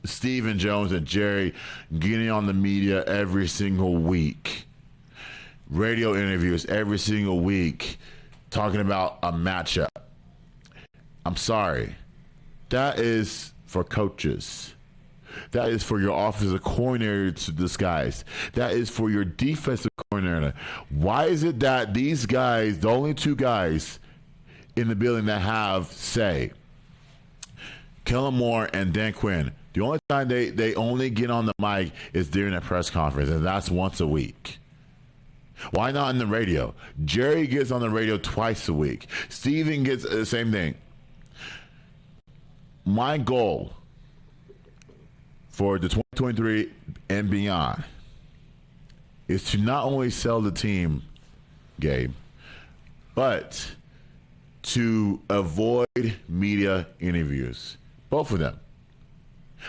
Stephen Jones and Jerry, getting on the media every single week, radio interviews every single week, talking about a matchup. I'm sorry. That is for coaches. That is for your offensive coordinator to disguise. That is for your defensive coordinator. Why is it that these guys, the only 2 guys in the building that have say, Kellen Moore and Dan Quinn, the only time they only get on the mic is during a press conference, and that's once a week. Why not on the radio? Jerry gets on the radio twice a week. Steven gets the same thing. My goal for the 2023 and beyond is to not only sell the team, Gabe, but to avoid media interviews. Both of them.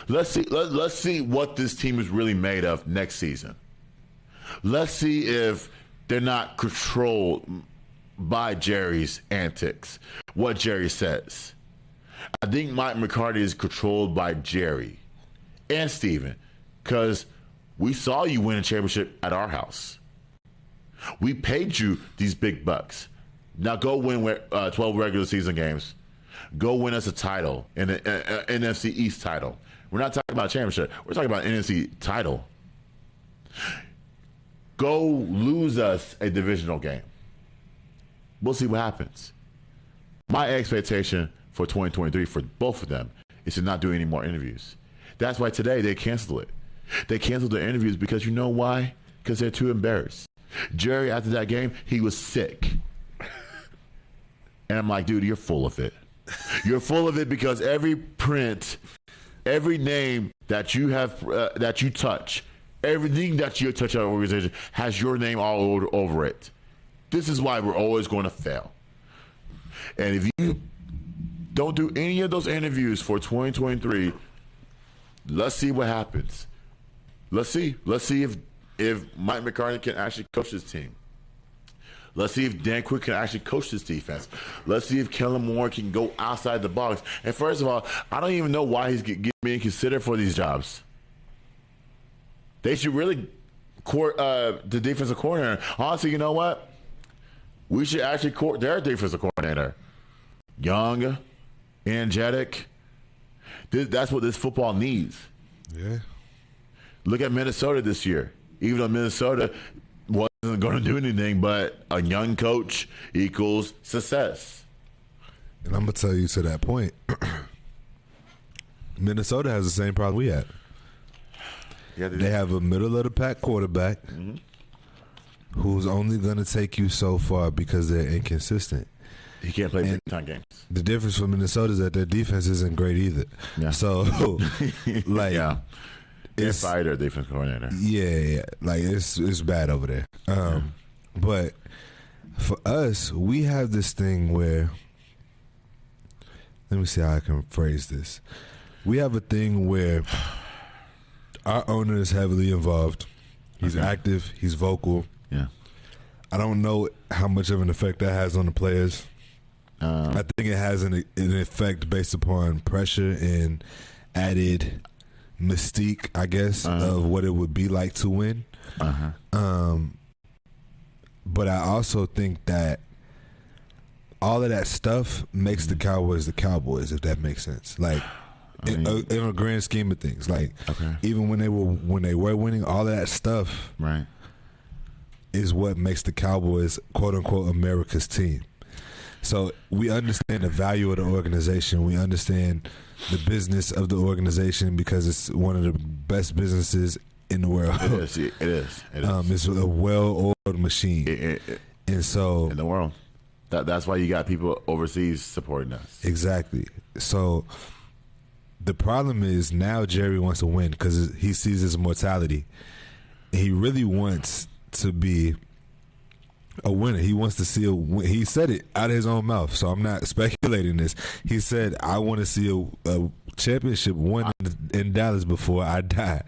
Let's see what this team is really made of next season. Let's see if they're not controlled by Jerry's antics, what Jerry says. I think Mike McCarthy is controlled by Jerry and Steven, because we saw you win a championship at our house. We paid you these big bucks. Now go win 12 regular season games. Go win us a title, an NFC East title. We're not talking about a championship. We're talking about an NFC title. Go lose us a divisional game. We'll see what happens. My expectation for 2023 for both of them is to not do any more interviews. That's why today they canceled it. They canceled their interviews because you know why? Because they're too embarrassed. Jerry, after that game, he was sick. And I'm like, dude, you're full of it. You're full of it because every print, every name that you have, that you touch, everything that you touch our organization has your name all over it. This is why we're always going to fail. And if you don't do any of those interviews for 2023, let's see what happens. Let's see. Let's see if Mike McCarthy can actually coach this team. Let's see if Dan Quinn can actually coach this defense. Let's see if Kellen Moore can go outside the box. And first of all, I don't even know why he's being considered for these jobs. They should really court the defensive coordinator. Honestly, you know what? We should actually court their defensive coordinator. Young, energetic. That's what this football needs. Yeah. Look at Minnesota this year. Even though Minnesota wasn't going to do anything, but a young coach equals success. And I'm going to tell you to that point, Minnesota has the same problem we had. Yeah, they have a middle-of-the-pack quarterback who's only going to take you so far because they're inconsistent. He can't play big-time games. The difference for Minnesota is that their defense isn't great either. Yeah. So, like, yeah. They fired their defense coordinator. Yeah. Like, it's bad over there. But for us, we have this thing where, let me see how I can phrase this. We have a thing where our owner is heavily involved. He's active. He's vocal. Yeah. I don't know how much of an effect that has on the players. I think it has an effect based upon pressure and added mystique, I guess, of what it would be like to win. But I also think that all of that stuff makes the Cowboys the Cowboys, if that makes sense. Like, in a grand scheme of things, like even when they were winning, all of that stuff is what makes the Cowboys, quote unquote, America's team. So we understand the value of the organization. We understand the business of the organization because it's one of the best businesses in the world. It is. It's a well-oiled machine, and so in the world. That's why you got people overseas supporting us. Exactly. So the problem is now Jerry wants to win because he sees his mortality. He really wants to be a winner. He wants to see he said it out of his own mouth, so I'm not speculating this. He said, I want to see a championship won in Dallas before I die.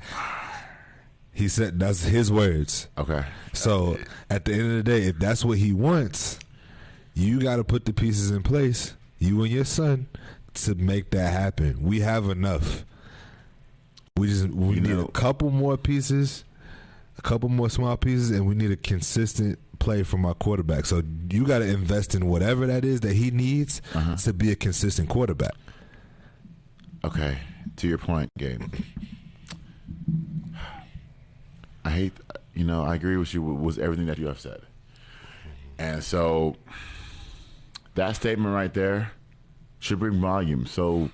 He said that's his words. Okay. So at the end of the day, if that's what he wants, you got to put the pieces in place, you and your son, to make that happen. We have enough. We need a couple more pieces, a couple more small pieces, and we need a consistent play from our quarterback. So you got to invest in whatever that is that he needs to be a consistent quarterback. Okay, to your point, Gabe. I agree with you with everything that you have said. And so that statement right there should bring volume. So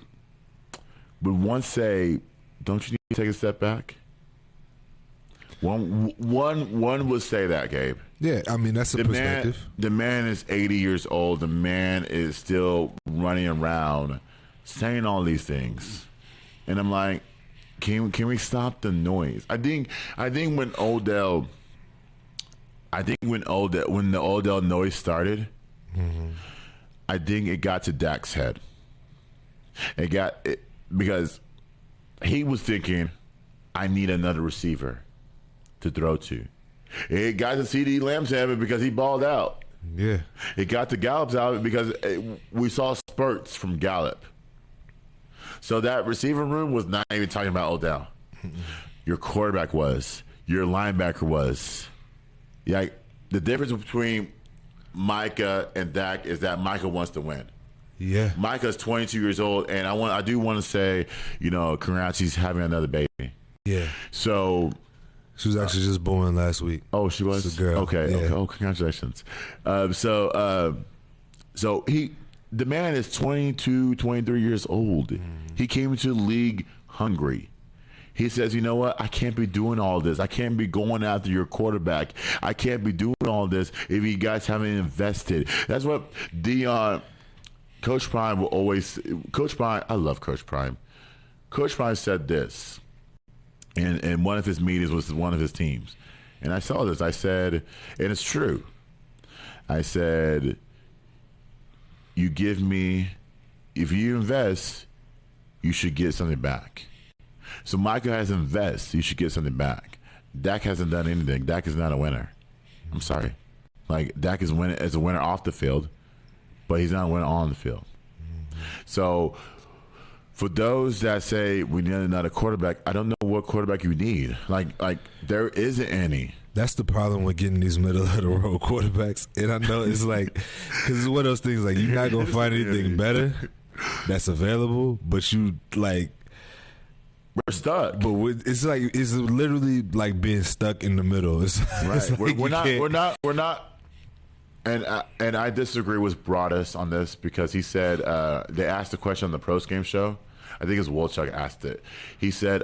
would one say, don't you need to take a step back? One would say that, Gabe. Yeah, I mean, that's a perspective. The man is 80 years old. The man is still running around saying all these things. And I'm like, can we stop the noise? I think when the Odell noise started, I think it got to Dak's head. Because he was thinking, I need another receiver to throw to. It got to CeeDee Lamb's head because he balled out. Yeah. It got to Gallup's out because we saw spurts from Gallup. So that receiver room was not even talking about Odell. Your quarterback was. Your linebacker was. Yeah, the difference between Micah and Dak is that Micah wants to win. Yeah. Micah's 22 years old, and I do want to say, Karachi's having another baby. Yeah. So she was actually just born last week. Oh, she was? It's a girl. Okay. Yeah. Okay. Oh, congratulations. So the man is 22, 23 years old. He came into the league hungry. He says, you know what? I can't be doing all this. I can't be going after your quarterback. I can't be doing all this if you guys haven't invested. That's what Coach Prime will always – Coach Prime – I love Coach Prime. Coach Prime said this in one of his meetings with one of his teams. And I saw this. I said – and it's true. I said, you give me – if you invest, you should get something back. So Micah has invested. You should get something back. Dak hasn't done anything. Dak is not a winner. I'm sorry. Like, Dak is a winner off the field, but he's not a winner on the field. So for those that say we need another quarterback, I don't know what quarterback you need. Like there isn't any. That's the problem with getting these middle-of-the-road quarterbacks. And I know it's like, because it's one of those things, like, you're not going to find anything better that's available, but you, like, We're stuck. But it's literally like being stuck in the middle. It's, Right. it's like We're not. And I disagree with Broadus on this because he said they asked a question on the post game show. I think it was Wolchuk asked it. He said,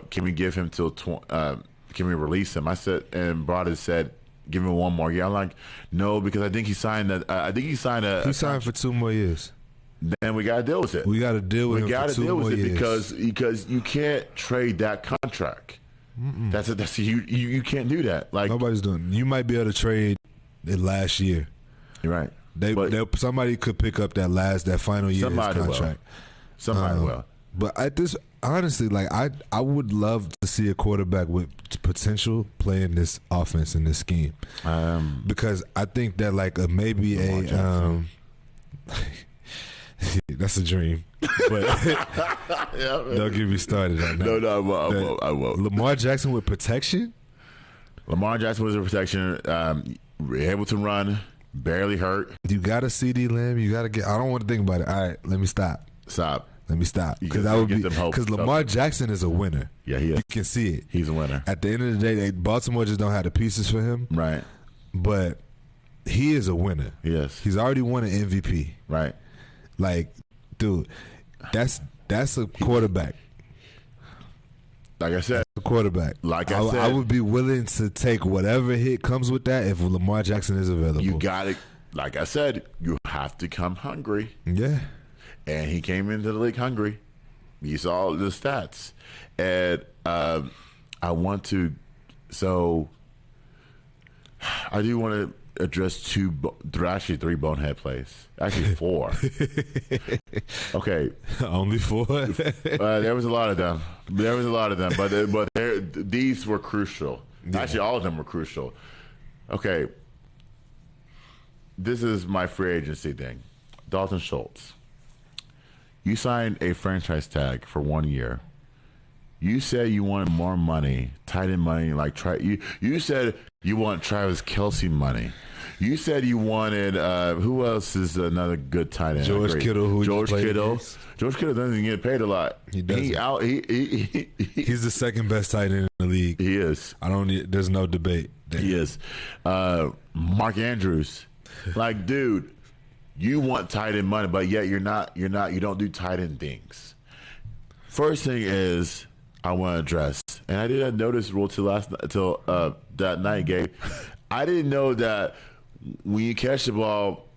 "Can we give him till? Can we release him?" I said, and Broadus said, "Give him one more year." I'm like, no, because I think he signed that. I think he signed a. He signed for 2 more years. Then we gotta deal with it. We gotta deal with We him gotta for 2 deal more with it years. because you can't trade that contract. You can't do that. Like Nobody's doing. You might be able to trade it last year. you're right. Somebody could pick up that final year of his Somebody will. contract. Somebody will. But at this, honestly, like I would love to see a quarterback with potential playing this offense in this scheme, because I think that like maybe that's a dream. But don't get me started on that. No, I won't. Lamar Jackson with protection. Lamar Jackson was a protection, able to run, barely hurt. You got a CD Lamb. You got to get. I don't want to think about it. All right, let me stop. Let me stop because that would be because Lamar Jackson is a winner. Yeah, he is. You can see it. He's a winner. At the end of the day, Baltimore just don't have the pieces for him. Right. But he is a winner. Yes. He's already won an MVP. Right. Like, dude, that's a quarterback. Like I said, a quarterback. Like I said, I would be willing to take whatever hit comes with that if Lamar Jackson is available. you got it. Like I said, you have to come hungry. Yeah. And he came into the league hungry. You saw the stats. And I want to, so I do want to address there are actually 3 bonehead plays. Actually 4. Okay. Only 4? There was a lot of them. But these were crucial. Yeah. Actually, all of them were crucial. Okay. This is my free agency thing. Dalton Schultz. You signed a franchise tag for 1 year. You said you wanted more money, tight end money, like you said you want Travis Kelce money. You said you wanted who else is another good tight end? George Kittle. George Kittle doesn't even get paid a lot. He doesn't. He's the second best tight end in the league. He is. There's no debate. He is. Mark Andrews. Like, dude, you want tight end money, but yet you don't do tight end things. First thing is I want to address, and I didn't notice rule till that night, Gabe. I didn't know that when you catch the ball,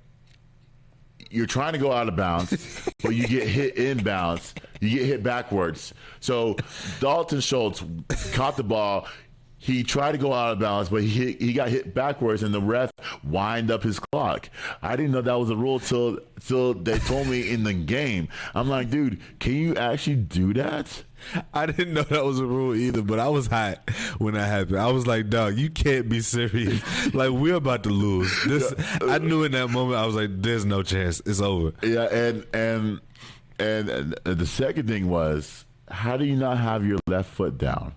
you're trying to go out of bounds, but you get hit inbounds. You get hit backwards. So Dalton Schultz caught the ball. He tried to go out of bounds, but he got hit backwards, and the ref wind up his clock. I didn't know that was a rule till they told me in the game. I'm like, dude, can you actually do that? I didn't know that was a rule either, but I was hot when that happened. I was like, dog, you can't be serious. Like, we're about to lose. I knew in that moment, I was like, there's no chance. It's over. Yeah, and the second thing was, how do you not have your left foot down?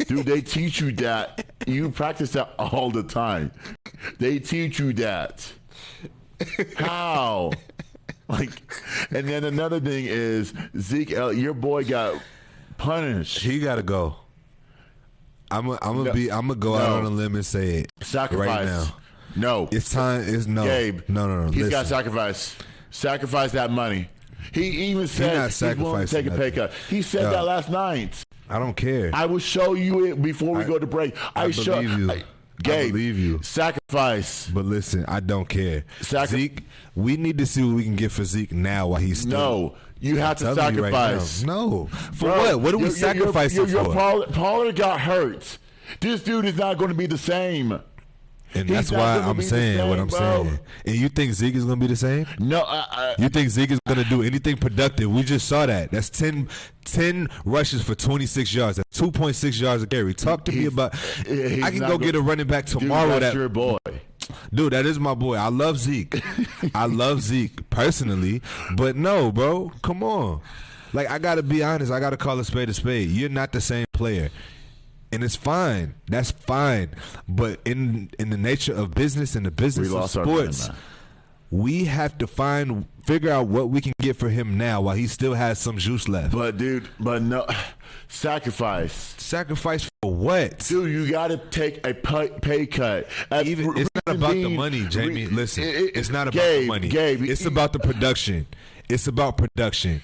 Dude, they teach you that. You practice that all the time. They teach you that. How? Like, and then another thing is Zeke, your boy got punished. He got to go. I'm gonna go out on a limb and say it. Sacrifice right now. No, it's time. It's no. Gabe, no. He's got to sacrifice. Sacrifice that money. He even said he's willing to take a pay cut. He said that last night. I don't care. I will show you it before we go to break. I believe you. Gabe, I believe you. Sacrifice. But listen, I don't care. Zeke, we need to see what we can get for Zeke now while he's still. No, you have to sacrifice. Right no. For what? What are we sacrificing for? Pollard got hurt. This dude is not going to be the same. And that's why I'm saying what I'm saying. And you think Zeke is going to be the same? No. You think Zeke is going to do anything productive? We just saw that. That's 10 rushes for 26 yards. That's 2.6 yards a carry. Talk to me about I can go get a running back tomorrow. Dude, that's your boy. Dude, that is my boy. I love Zeke. I love Zeke personally. But no, bro. Come on. Like, I got to be honest. I got to call a spade a spade. You're not the same player. And it's fine. That's fine. But in the nature of business and the business of sports, We have to figure out what we can get for him now while he still has some juice left. But dude, no sacrifice. Sacrifice for what? Dude, you got to take a pay cut. It's not about the money, Jamie. Listen, it's not about the money. Gabe, it's about the production. It's about production.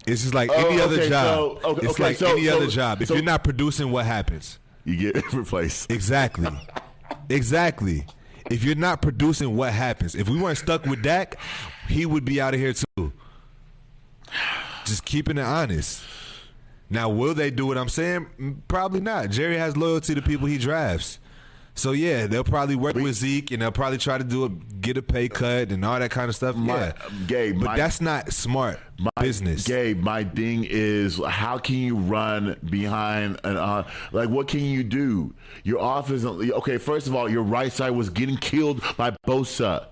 It's just like any other job. Any other job. If you're not producing, what happens? You get replaced. Exactly. Exactly. If you're not producing, what happens? If we weren't stuck with Dak, he would be out of here too. Just keeping it honest. Now, will they do what I'm saying? Probably not. Jerry has loyalty to people he drafts. So, yeah, they'll probably work with Zeke, and they'll probably try to get a pay cut and all that kind of stuff. Gabe, but that's not smart business. Gabe, my thing is, how can you run behind what can you do? Your offense, okay, first of all, your right side was getting killed by Bosa.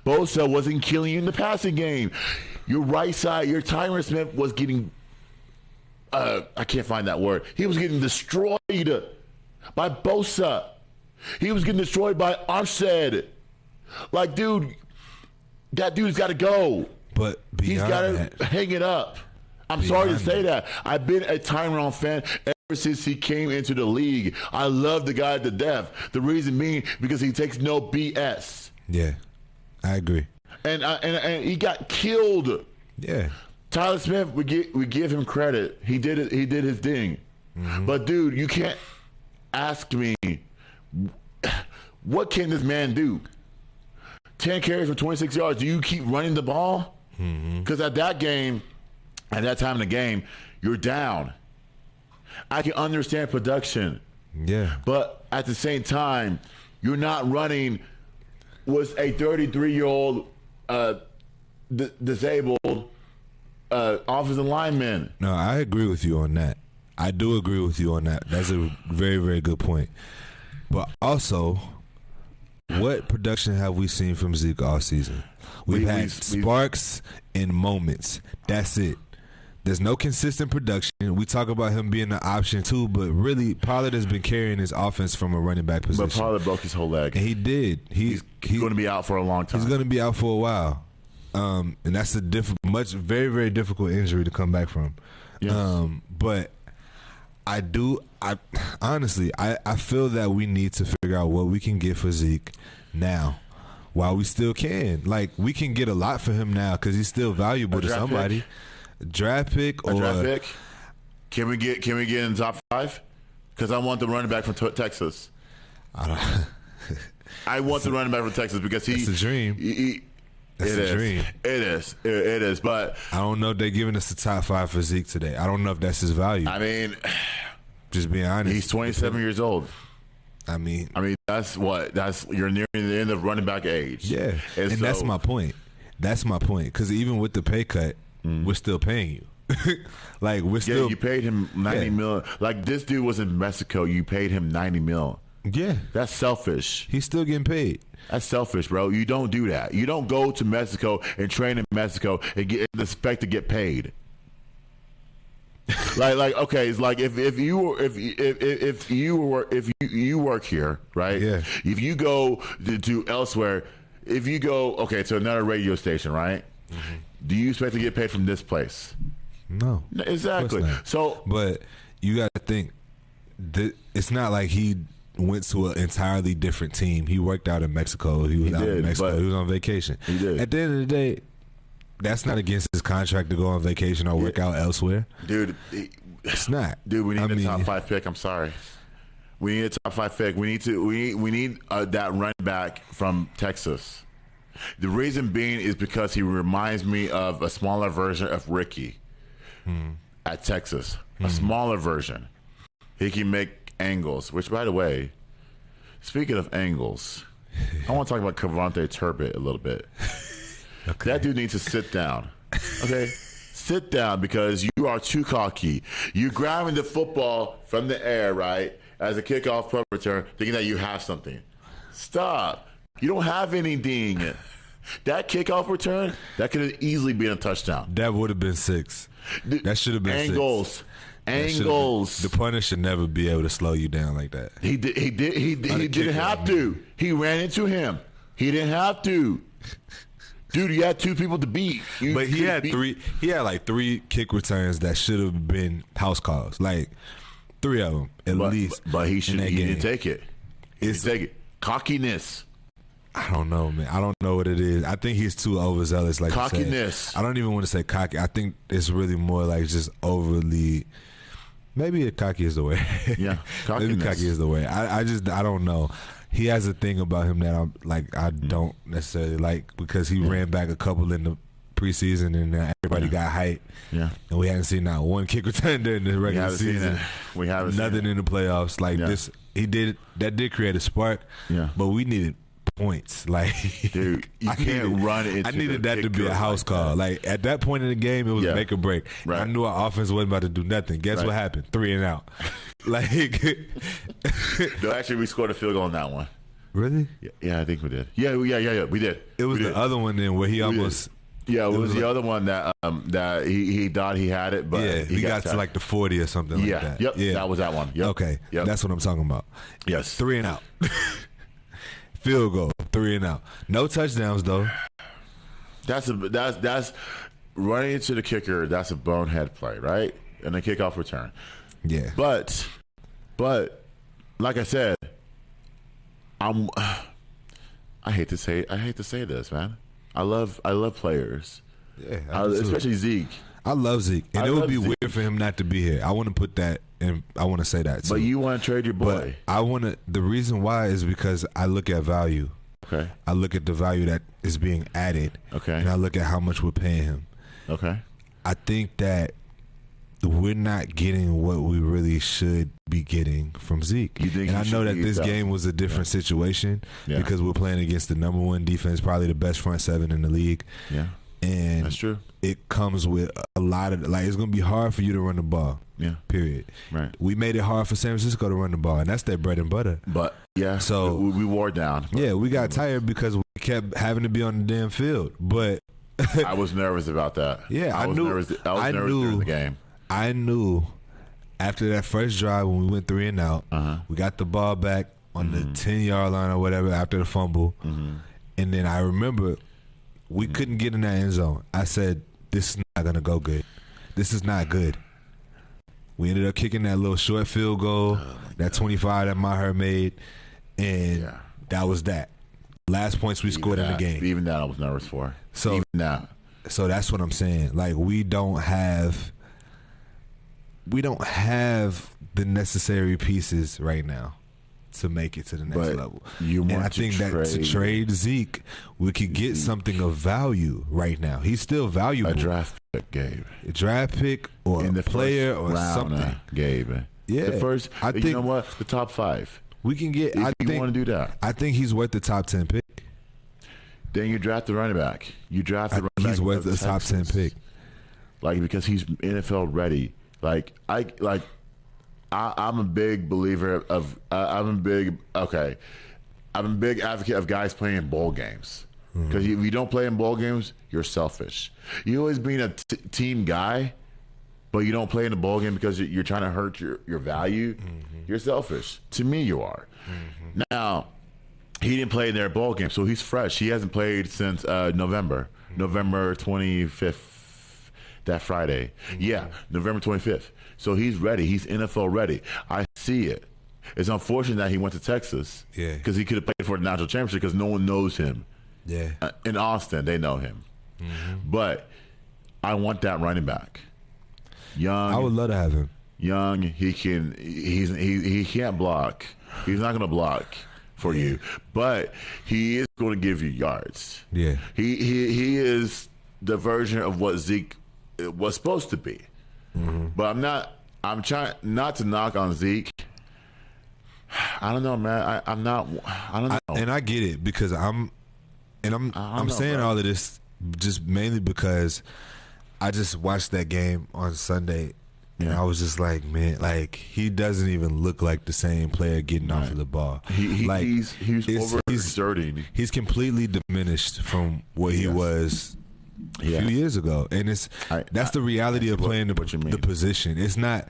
Bosa wasn't killing you in the passing game. Your right side, your Tyron Smith was getting I can't find that word. He was getting destroyed by Bosa. He was getting destroyed by Armstead. Like, dude, that dude's got to go. But he's got to hang it up. I'm sorry to say that. I've been a Tyron fan ever since he came into the league. I love the guy to death. The reason being because he takes no BS. Yeah, I agree. And he got killed. Yeah. Tyler Smith, we give him credit. He did it. He did his thing. Mm-hmm. But dude, you can't ask me what can this man do. 10 carries for 26 yards. Do you keep running the ball? Because at that time in the game, you're down. I can understand production. Yeah. But at the same time, you're not running with a 33-year-old disabled offensive lineman. No, I agree with you on that. I do agree with you on that. That's a very, very good point. But also, what production have we seen from Zeke all season? We've had sparks and moments. That's it. There's no consistent production. We talk about him being an option too, but really Pollard has been carrying his offense from a running back position. But Pollard broke his whole leg. And he did. He's going to be out for a long time. He's going to be out for a while. And that's a very, very difficult injury to come back from. Yes. But I honestly feel that we need to figure out what we can get for Zeke now while we still can. Like, we can get a lot for him now because he's still valuable to somebody. Draft pick. Can we get in the top 5? Because I want the running back from Texas. I want the running back from Texas because it's a dream. That's a dream. It is. But I don't know if they're giving us the top 5 for Zeke today. I don't know if that's his value. I mean, just being honest. He's 27 years old. I mean, that's you're nearing the end of running back age. Yeah, and so, that's my point. That's my point. Because even with the pay cut, we're still paying you. Like, we're still. You paid him $90 million. Like, this dude was in Mexico. You paid him $90 million. Yeah, that's selfish. He's still getting paid. That's selfish, bro. You don't do that. You don't go to Mexico and train in Mexico and expect to get paid. like okay, it's like if you work here, right? Yeah. If you go to elsewhere, if you go to another radio station, right? Mm-hmm. Do you expect to get paid from this place? No. Exactly. So, but you got to think that it's not like he went to an entirely different team. He worked out in Mexico. He was in Mexico. He was on vacation. He did. At the end of the day, that's not against his contract to go on vacation or work out elsewhere. Dude, it's not. Dude, we need a top 5 pick. I'm sorry. We need a top 5 pick. We need that running back from Texas. The reason being is because he reminds me of a smaller version of Ricky at Texas. A smaller version. He can make angles, which, by the way, speaking of angles, I want to talk about Cavante Turbot a little bit. Okay. That dude needs to sit down. Okay? Sit down because you are too cocky. You're grabbing the football from the air, right, as a kickoff punt return, thinking that you have something. Stop. You don't have anything. That kickoff return, that could have easily been a touchdown. That would have been 6. That should have been angles. 6. Angles. The punter should never be able to slow you down like that. He didn't have to. He ran into him. He didn't have to. Dude, you had two people to beat. But he had three. He had like 3 kick returns that should have been house calls. Like 3 of them at least. But he didn't take it. He didn't take it. Cockiness. I don't know, man. I don't know what it is. I think he's too overzealous. Like cockiness. I don't even want to say cocky. I think it's really more like just overly. Maybe cocky is the way. Yeah, cockiness. Maybe cocky is the way. I don't know. He has a thing about him that I don't necessarily like because he ran back a couple in the preseason and everybody got hyped. Yeah, and we haven't seen not one kick return during the regular season. We haven't nothing seen in the playoffs like this. He did create a spark. Yeah, but we needed points. Like, dude, you can't run it. I needed that to be a house call. Like at that point in the game, it was make or break. Right. I knew our offense wasn't about to do nothing. Guess what happened? 3 and out. Like, no, actually, we scored a field goal on that one. Really? Yeah, I think we did. Yeah, we did. It was the other one then where he almost. Yeah, it was the other one that he thought he had it, but he got to like the 40 or something like that. Yep, that was that one. Yep. Okay, that's what I'm talking about. Yes, 3 and out. Field goal, 3 and out. No touchdowns though. That's running into the kicker. That's a bonehead play, right? And a kickoff return. Yeah, but like I said, I hate to say this, man. I love players. Yeah, especially Zeke. I love Zeke, and it would be weird for him not to be here. I want to put that, and I want to say that. But you want to trade your boy? But I want to. The reason why is because I look at value. Okay. I look at the value that is being added. Okay. And I look at how much we're paying him. Okay. I think that we're not getting what we really should be getting from Zeke. And I know that this game was a different situation because we're playing against the number 1 defense, probably the best front 7 in the league. Yeah. And that's true. It comes with a lot of, like, it's going to be hard for you to run the ball. Yeah. Period. Right. We made it hard for San Francisco to run the ball, and that's their bread and butter. But, yeah, so we wore down. Yeah, we got tired because we kept having to be on the damn field. But I was nervous about that. Yeah, I was nervous during the game. I knew after that first drive when we went 3 and out, we got the ball back on the 10-yard line or whatever after the fumble. And then I remember we couldn't get in that end zone. I said, this is not going to go good. This is not good. We ended up kicking that little short field goal, that 25 that Maher made, and that was that. Last points we scored in the game. Even that I was nervous for. So that's what I'm saying. Like, we don't have the necessary pieces right now to make it to the next level. I think that to trade Zeke, we could get something of value right now. He's still valuable. A draft pick, Gabe. A draft pick or a player or something. Gabe. Yeah. The first, you know what? The top 5. We can get. If you want to do that. I think he's worth the top 10 pick. Then you draft the running back. You draft the running back. He's worth the top 10 pick. Like, because he's NFL ready. I'm a big believer of I'm a big advocate of guys playing in bowl games, because if you don't play in bowl games, you're selfish. You always being a team guy, but you don't play in the bowl game because you're trying to hurt your value. You're selfish. To me, you are. Now, he didn't play in their bowl game, so he's fresh. He hasn't played since November 25th. That Friday. Yeah, November 25th. So he's ready. He's NFL ready. I see it. It's unfortunate that he went to Texas. Yeah. Because he could have played for the national championship because no one knows him. Yeah. In Austin, they know him. But I want that running back. Young. I would love to have him. Young. He can't block. He's not going to block for you. But he is going to give you yards. Yeah. He is the version of what Zeke was supposed to be. But I'm trying not to knock on Zeke. I don't know, man. I don't know. And I get it because I'm saying all of this just mainly because I just watched that game on Sunday and I was just like, man, like, he doesn't even look like the same player getting off of the ball. He's overexerting. He's completely diminished from what he was a few years ago, and that's the reality of playing the position. It's not.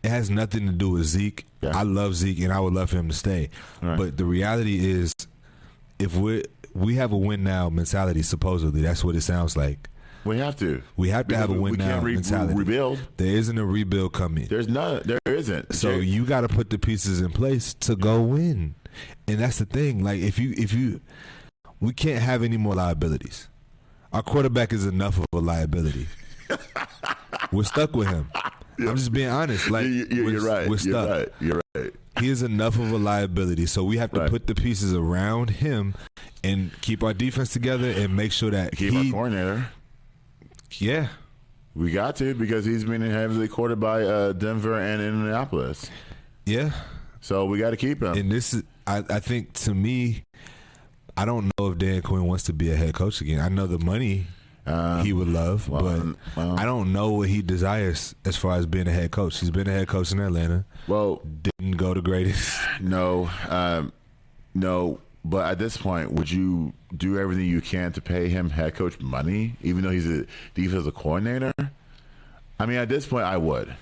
It has nothing to do with Zeke. I love Zeke, and I would love for him to stay. But the reality is, if we have a win now mentality, supposedly that's what it sounds like. We have to. We have to have a win now mentality. Rebuild. There isn't a rebuild coming. There's none. There isn't. So you got to put the pieces in place to go win, and that's the thing. Like if you, we can't have any more liabilities. Our quarterback is enough of a liability. We're stuck with him. I'm just being honest. Like you're right. We're stuck. You're right. He is enough of a liability. So we have to put the pieces around him and keep our defense together and make sure that keep our coordinator. Yeah. We got to, because he's been heavily courted by Denver and Indianapolis. Yeah. So we got to keep him. And this is, I think, to me, I don't know if Dan Quinn wants to be a head coach again. I know the money he would love, but I don't know what he desires as far as being a head coach. He's been a head coach in Atlanta. Well, didn't go the greatest. No. But at this point, would you do everything you can to pay him head coach money, even though he's a defensive coordinator? I mean, at this point, I would.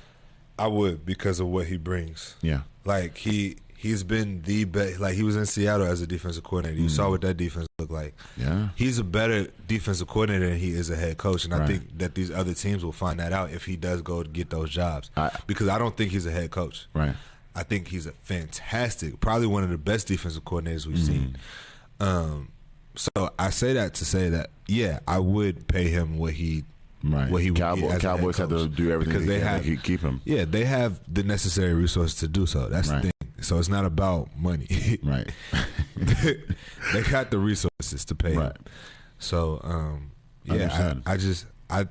I would, because of what he brings. Yeah. Like, he's been the best. Like, he was in Seattle as a defensive coordinator. You saw what that defense looked like. Yeah. He's a better defensive coordinator than he is a head coach. And I think that these other teams will find that out if he does go to get those jobs. Because I don't think he's a head coach. Right. I think he's a fantastic, probably one of the best defensive coordinators we've seen. So I say that to say that, yeah, I would pay him what he would get as Cowboys have to do everything because they have to keep him. Yeah, they have the necessary resources to do so. That's the thing. So it's not about money. Right. They got the resources to pay him. So, yeah, I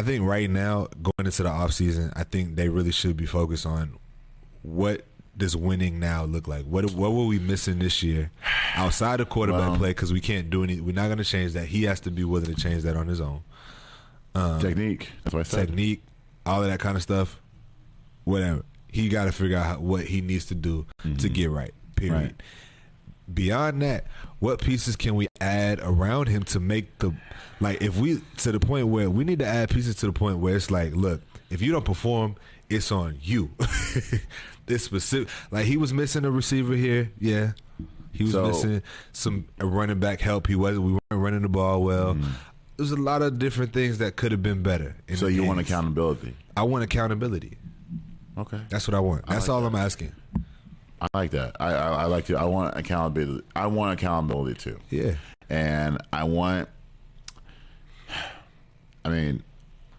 think right now, going into the offseason, I think they really should be focused on what does winning now look like? What were we missing this year outside of quarterback play? Because we can't do any. We're not going to change that. He has to be willing to change that on his own. Technique. That's what I said. Technique, all of that kind of stuff. Whatever. He got to figure out what he needs to do to get right. Period. Right. Beyond that, what pieces can we add around him to make if we to the point where we need to add pieces to the point where it's like, look, if you don't perform, it's on you. This specific, like he was missing a receiver here. Yeah, he was missing a running back help. We weren't running the ball well. There's a lot of different things that could have been better. So you want accountability? I want accountability. Okay, that's what I want. That's all I'm asking. I like that. I like it. I want accountability. I want accountability too. Yeah, and I mean,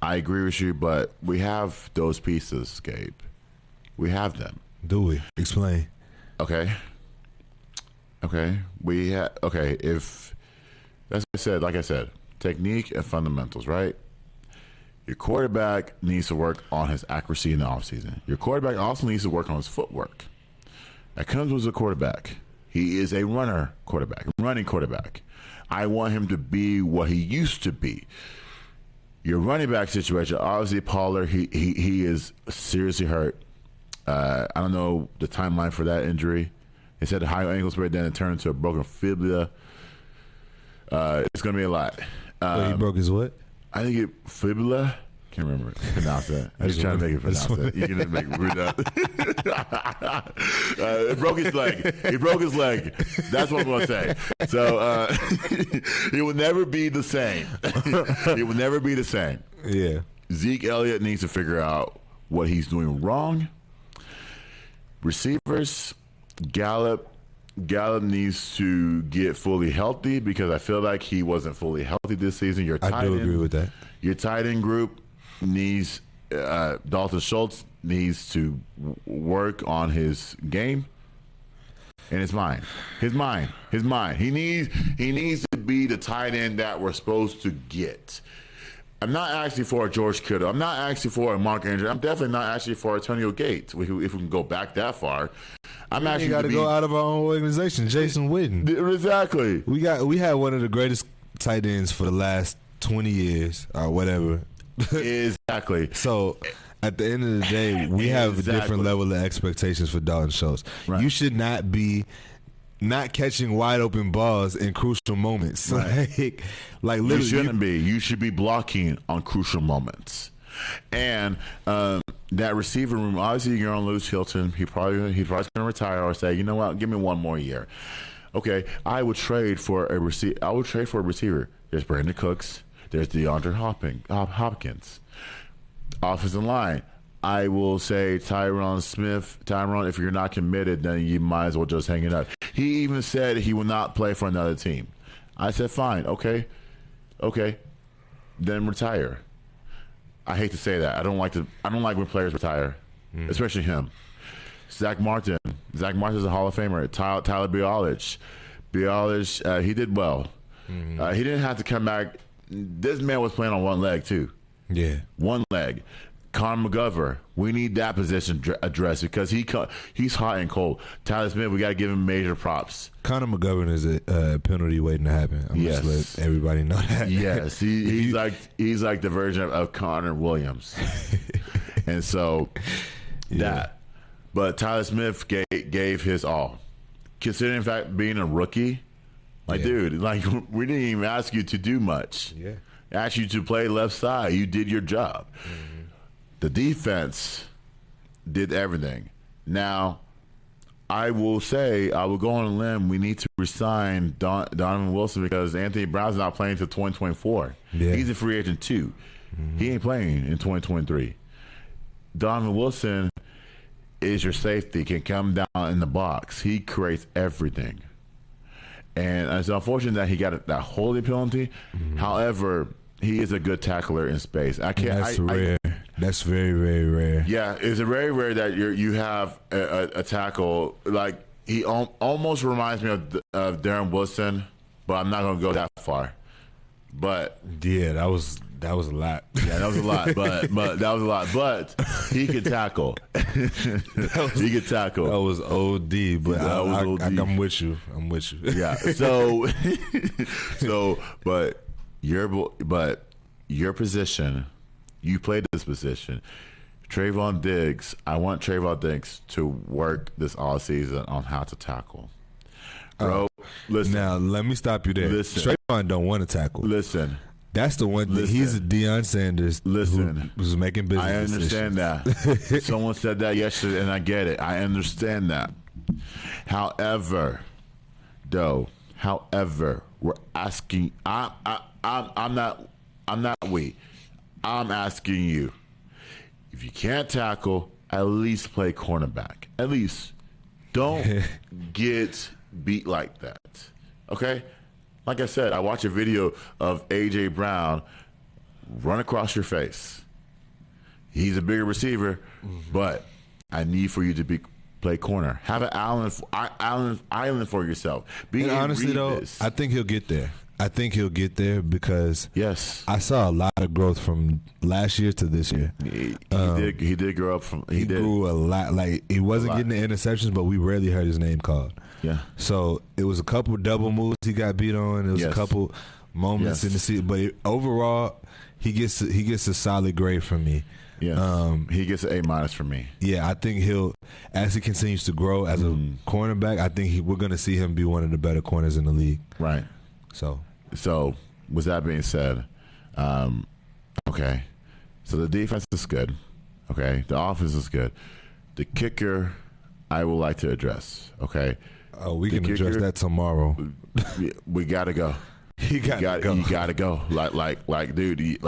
I agree with you, but we have those pieces, Gabe. We have them. Do we? Explain. Okay. If that's what like I said, technique and fundamentals, right? Your quarterback needs to work on his accuracy in the offseason. Your quarterback also needs to work on his footwork. That comes with a quarterback. He is a running quarterback. I want him to be what he used to be. Your running back situation, obviously Pollard, he is seriously hurt. I don't know the timeline for that injury. They said a high ankle sprain, then it turned into a broken fibula. It's going to be a lot. He broke his what? I think fibula. Can't remember pronounce that. I'm just trying to make it pronounce that. You can just make it pronounce. Broke his leg. He broke his leg. That's what I'm going to say. So he will never be the same. He will never be the same. Yeah. Zeke Elliott needs to figure out what he's doing wrong. Receivers, Gallup needs to get fully healthy because I feel like he wasn't fully healthy this season. I do agree with that. Your tight end group needs Dalton Schultz needs to work on his game and his mind. He needs to be the tight end that we're supposed to get. I'm not asking for a George Kittle. I'm not asking for a Mark Andrews. I'm definitely not asking for Antonio Gates. If we can go back that far, I'm asking. We got to go out of our own organization. Jason Witten. Exactly. We had one of the greatest tight ends for the last 20 years or whatever. Exactly. So at the end of the day, we have a different level of expectations for Dalton Schultz. Right. You should not be not catching wide open balls in crucial moments. Right. like literally, you shouldn't be. You should be blocking on crucial moments. And that receiver room, obviously you're on Lewis Hilton. He's probably going to retire or say, you know what, give me one more year. Okay, I would trade for a receiver. I would trade for a receiver. There's Brandon Cooks. There's DeAndre Hopkins. Offensive line. I will say Tyron Smith. Tyron, if you're not committed, then you might as well just hang it up. He even said he will not play for another team. I said, fine, okay, then retire. I hate to say that. I don't like when players retire, especially him. Zach Martin. Zach Martin's a Hall of Famer. Tyler Bialic. He did well. He didn't have to come back. This man was playing on one leg too. Yeah, one leg. Connor McGovern, we need that position addressed because he's hot and cold. Tyler Smith, we got to give him major props. Connor McGovern is a penalty waiting to happen. I'm just let everybody know that. Yes, he's like the version of Connor Williams, and so that. But Tyler Smith gave his all, considering in fact being a rookie. Dude, we didn't even ask you to do much. Yeah, asked you to play left side. You did your job. The defense did everything. Now, I will go on a limb. We need to resign Donovan Wilson because Anthony Brown's not playing until 2024. Yeah. He's a free agent too. He ain't playing in 2023. Donovan Wilson is your safety, can come down in the box. He creates everything. And it's unfortunate that he got that holding penalty. However, he is a good tackler in space. That's rare. That's very, very rare. Yeah, it's very rare that you have a tackle like he almost reminds me of Darren Woodson, but I'm not going to go that far. But yeah, that was a lot. Yeah, that was a lot. But that was a lot. But he could tackle. He could tackle. That was OD. But I'm with you. Yeah. But your position. You played this position. Trayvon Diggs, I want Trayvon Diggs to work this all season on how to tackle. Bro, listen. Now, let me stop you there. Listen. Trayvon don't want to tackle. Listen. That's the one thing. He's a Deion Sanders who's making business I understand that. Someone said that yesterday, and I get it. I understand that. However, we're asking. I'm asking you, if you can't tackle, at least play cornerback. At least don't get beat like that. Okay? Like I said, I watched a video of A.J. Brown run across your face. He's a bigger receiver, but I need for you to play corner. Have an island for yourself. Honestly, though, I think he'll get there. Because I saw a lot of growth from last year to this year. He did grow up He grew a lot. Like he wasn't getting the interceptions, but we rarely heard his name called. Yeah. So it was a couple double moves he got beat on. It was a couple moments in the season, but overall, he gets a solid grade from me. Yeah. He gets an A- from me. Yeah, I think as he continues to grow as a cornerback, I think we're going to see him be one of the better corners in the league. Right. So, with that being said, okay. So the defense is good. Okay. The offense is good. The kicker, I would like to address. Okay. Oh, we can address that tomorrow. We gotta go. You gotta go. Like, dude.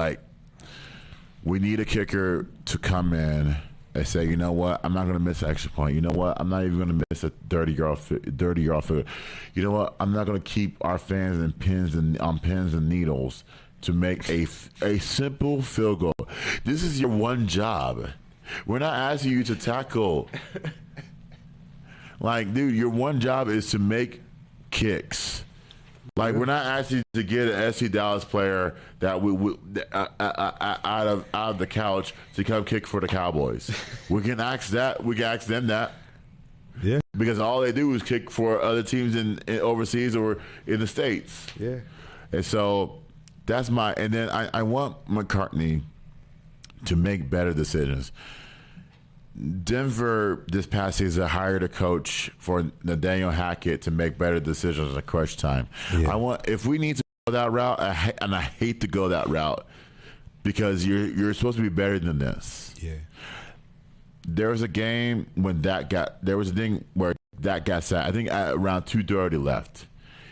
We need a kicker to come in and say, you know what, I'm not going to miss an extra point. You know what, I'm not even going to miss a 30-yard field. You know what, I'm not going to keep our fans in pins and needles to make a simple field goal. This is your one job. We're not asking you to tackle. Like, dude, your one job is to make kicks. Like, we're not asking you to get an SC Dallas player that out of the couch to come kick for the Cowboys. We can ask that. We can ask them that. Yeah. Because all they do is kick for other teams in overseas or in the States. Yeah. And so that's and then I want McCartney to make better decisions. Denver this past season hired a coach for Nathaniel Hackett to make better decisions at crunch time. Yeah. If we need to go that route, and I hate to go that route because you're supposed to be better than this. Yeah. There was a game when there was a thing where Dak got sacked. I think at around 2:30 left.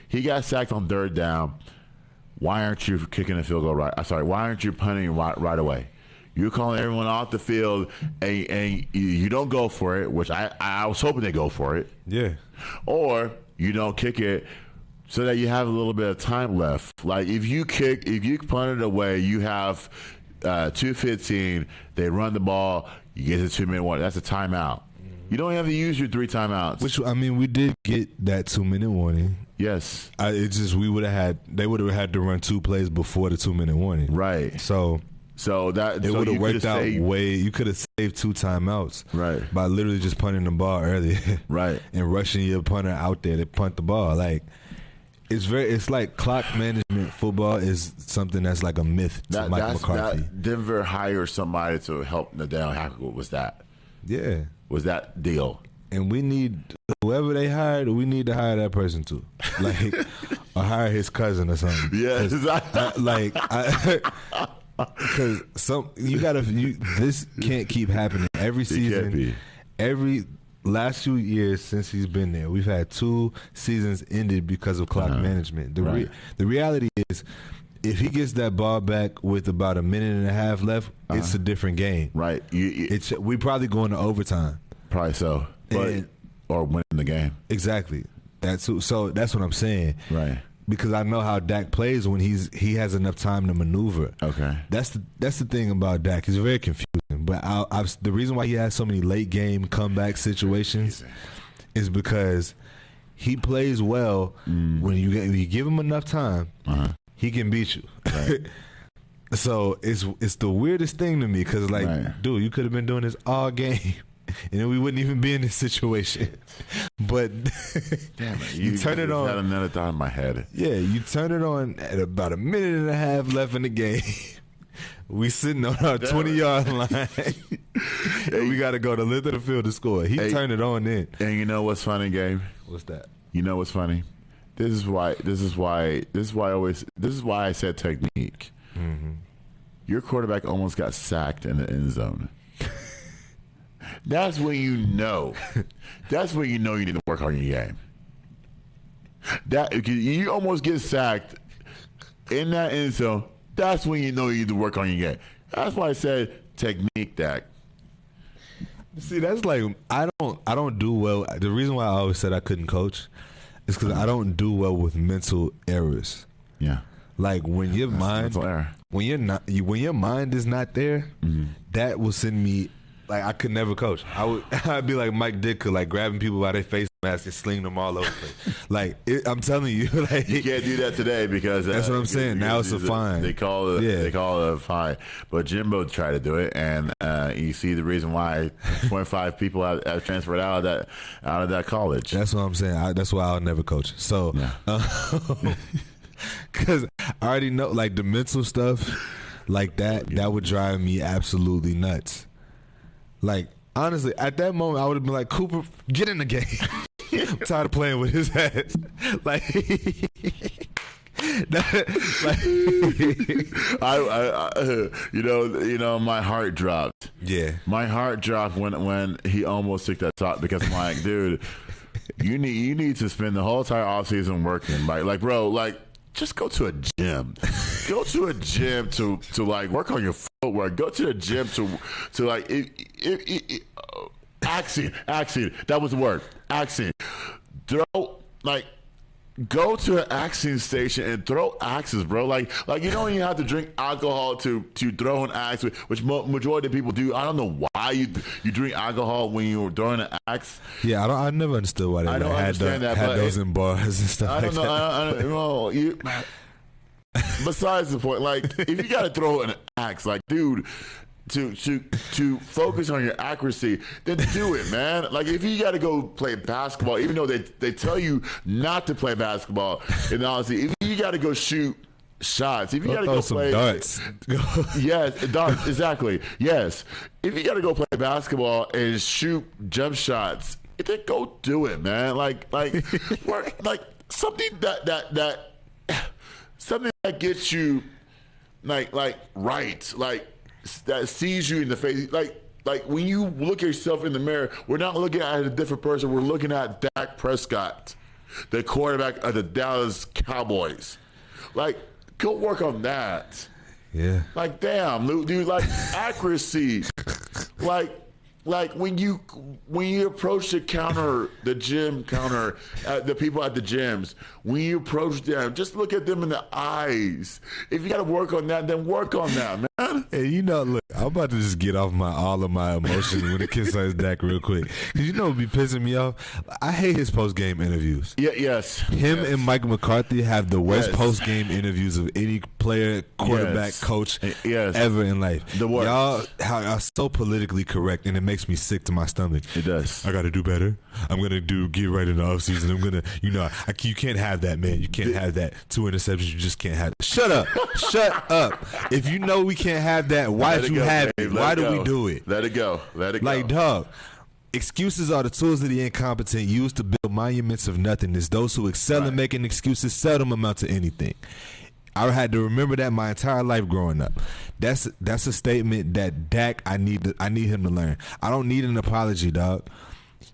He got sacked on 3rd down. Why aren't you kicking a field goal right? Why aren't you punting right away? You're calling everyone off the field, and you don't go for it, which I was hoping they go for it. Yeah. Or you don't kick it so that you have a little bit of time left. Like if you punt it away, you have 2:15. They run the ball. You get to 2-minute warning. That's a timeout. You don't have to use your 3 timeouts. Which, I mean, we did get that 2-minute warning. Yes. It's just they would have had to run 2 plays before the 2-minute warning. Right. So that it would have worked out way. You could have saved 2 timeouts. Right. By literally just punting the ball earlier. Right. And rushing your punter out there to punt the ball. Like, it's like clock management. Football is something that's like a myth to Mike McCarthy. Denver hired somebody to help Nathaniel Hackett. Was that? Yeah. Was that deal? And we need whoever they hired. We need to hire that person too, like, or hire his cousin or something. Yeah, because this can't keep happening every season. Every last few years since he's been there, we've had 2 seasons ended because of clock management. The reality is, if he gets that ball back with about a minute and a half left, it's a different game. Right. We probably going to overtime. Probably so. Or winning the game. Exactly. So that's what I'm saying. Right. Because I know how Dak plays when he has enough time to maneuver. Okay. That's the thing about Dak. He's very confusing. But the reason why he has so many late game comeback situations is because he plays well when you give him enough time. He can beat you. Right. So it's the weirdest thing to me because, dude, you could have been doing this all game, and then we wouldn't even be in this situation. But damn it, you turn it on. Had another thought in my head. Yeah, you turn it on at about a minute and a half left in the game. We sitting on our 20-yard line, and we got to go to the length of the field to score. He turned it on then. And you know what's funny, Gabe? What's that? You know what's funny? This is why I said technique. Mm-hmm. Your quarterback almost got sacked in the end zone. That's when you know. That's when you know you need to work on your game. You almost get sacked in that end zone. That's when you know you need to work on your game. That's why I said technique, Dak. See, that's like I don't do well. The reason why I always said I couldn't coach is because I don't do well with mental errors. Yeah. Like when your mind when your mind is not there, that will send me like I could never coach. I'd be like Mike Ditka, like grabbing people by their face mask and slinging them all over the place. Like I'm telling you, like you can't do that today because that's what I'm saying. Now it's a fine. They call it a fine. But Jimbo tried to do it, and you see the reason why 25 people have transferred out of that college. That's what I'm saying. That's why I'll never coach. So, because I already know, like the mental stuff, like that would drive me absolutely nuts. Like honestly, at that moment, I would have been like, Cooper, get in the game. I'm tired of playing with his ass. My heart dropped. Yeah, my heart dropped when he almost took that shot because I'm like, dude, you need to spend the whole entire offseason working. Like, bro, like. Just go to a gym. Go to a gym to like work on your footwork. Go to the gym to like axing. That was the word. Axing. Go to an axing station and throw axes, bro. Like you don't even have to drink alcohol to throw an axe, which majority of people do. I don't know why you drink alcohol when you're throwing an axe. Yeah, I never understood why they had those in bars and stuff. I don't know. I don't know. Besides the point, like if you got to throw an axe, like dude. To focus on your accuracy, then do it, man. Like if you got to go play basketball, even though they tell you not to play basketball, and honestly, if you got to go shoot shots, if you got to go play darts, yes, darts, exactly, yes. If you got to go play basketball and shoot jump shots, then go do it, man. Like work, like something something that gets you like right, like. That sees you in the face, like when you look at yourself in the mirror, we're not looking at a different person. We're looking at Dak Prescott, the quarterback of the Dallas Cowboys. Like, go work on that. Yeah. Like, damn, dude, like accuracy. Like when you approach the gym counter, the people at the gyms, when you approach them, just look at them in the eyes. If you got to work on that, then work on that, man. Hey, look, I'm about to just get off all of my emotions when it concerns Dak real quick. Because what be pissing me off? I hate his post-game interviews. Yeah, yes. Him and Mike McCarthy have the worst post-game interviews of any player, quarterback, coach ever in life. The worst. Y'all are so politically correct, and it makes me sick to my stomach. It does. I got to do better. I'm going to get right in the offseason. I'm going to, you can't have that, man. You can't have that. 2 interceptions, you just can't have it. Shut up. Shut up. If you know we can't have that, why did you have it? Why do we do it? Let it go. Let it go. Like, dog, excuses are the tools of the incompetent used to build monuments of nothingness. Those who excel in making excuses seldom amount to anything. I had to remember that my entire life growing up. That's a statement that Dak, I need him to learn. I don't need an apology, dog.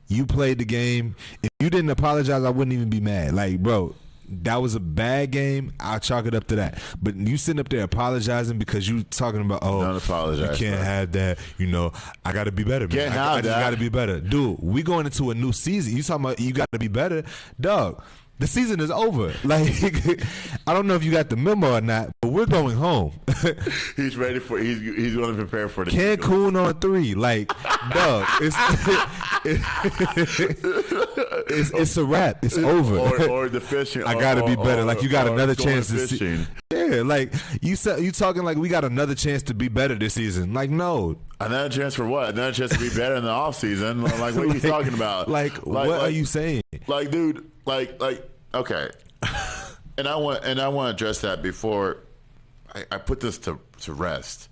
You played the game. If you didn't apologize, I wouldn't even be mad. Like, bro, that was a bad game. I'll chalk it up to that. But you sitting up there apologizing because you talking about, don't apologize, you can't have that. I got to be better, man. I just got to be better. Dude, we going into a new season. You talking about you got to be better? Dog, the season is over. Like, I don't know if you got the memo or not, but we're going home. He's ready for. He's going to prepare for the Cancun on 3. Like, dog, it's a wrap. It's over. Or the fishing. I got to be better. Like, you got another chance to see. Yeah, like you talking like we got another chance to be better this season. Like, no. Another chance for what? Another chance to be better in the off season? Like, what are you talking about? What are you saying? Like, dude. Like, okay, and I want to address that before I put this to rest.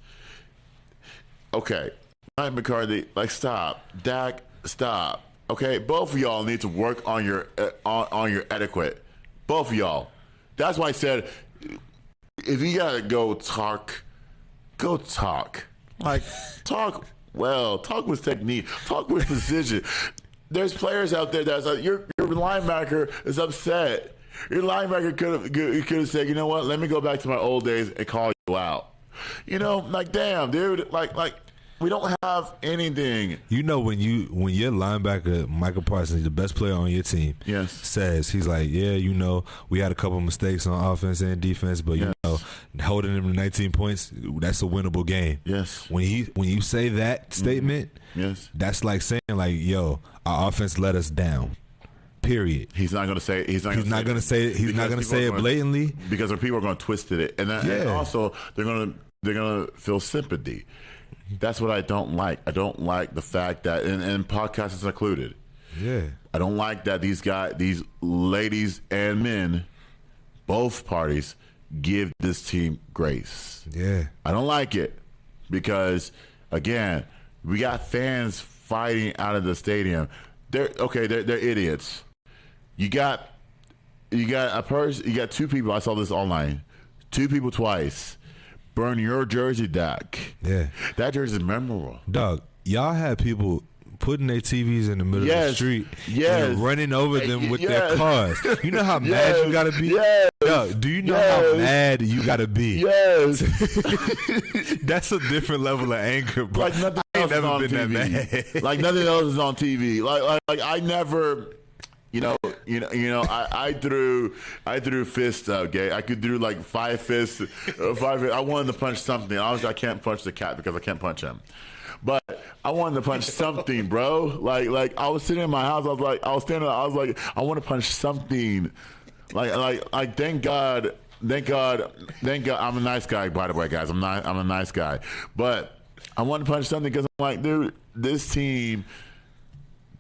Okay, Mike McCarthy, like, stop. Dak, stop. Okay, both of y'all need to work on your etiquette. Both of y'all. That's why I said, if you gotta go talk. Like, talk well. Talk with technique. Talk with precision. There's players out there that's like, your linebacker is upset. Your linebacker could have said, you know what, let me go back to my old days and call you out. Like, damn, dude, like we don't have anything. When your linebacker, Michael Parsons, the best player on your team, says, he's like, yeah, we had a couple mistakes on offense and defense, but holding them to 19 points, that's a winnable game. Yes. When you say that statement, that's like saying, like, yo, our offense let us down. Period. He's not going to say. He's not going to say it blatantly because people are going to twist it, and also they're going to feel sympathy. That's what I don't like. I don't like the fact that, and podcasts is included. Yeah. I don't like that these ladies and men, both parties, give this team grace. Yeah. I don't like it because, again, we got fans fighting out of the stadium. They're idiots. You got a person. You got 2 people. I saw this online. 2 people twice. Burn your jersey, Dak. Yeah. That jersey is memorable. Dog, y'all had people putting their TVs in the middle of the street and running over them with their cars. You know how mad you got to be? Yes. Dog, do you know how mad you got to be? Yes. That's a different level of anger, bro. Like nothing else is on TV. That mad. Like nothing else is on TV. Like I never... I threw fists out, gay. I could do like 5 fists. I wanted to punch something. Obviously, I can't punch the cat because I can't punch him. But I wanted to punch something, bro. Like I was sitting in my house. I was like, I want to punch something. Like thank God. I'm a nice guy, by the way, guys. I'm a nice guy. But I want to punch something because I'm like, dude, this team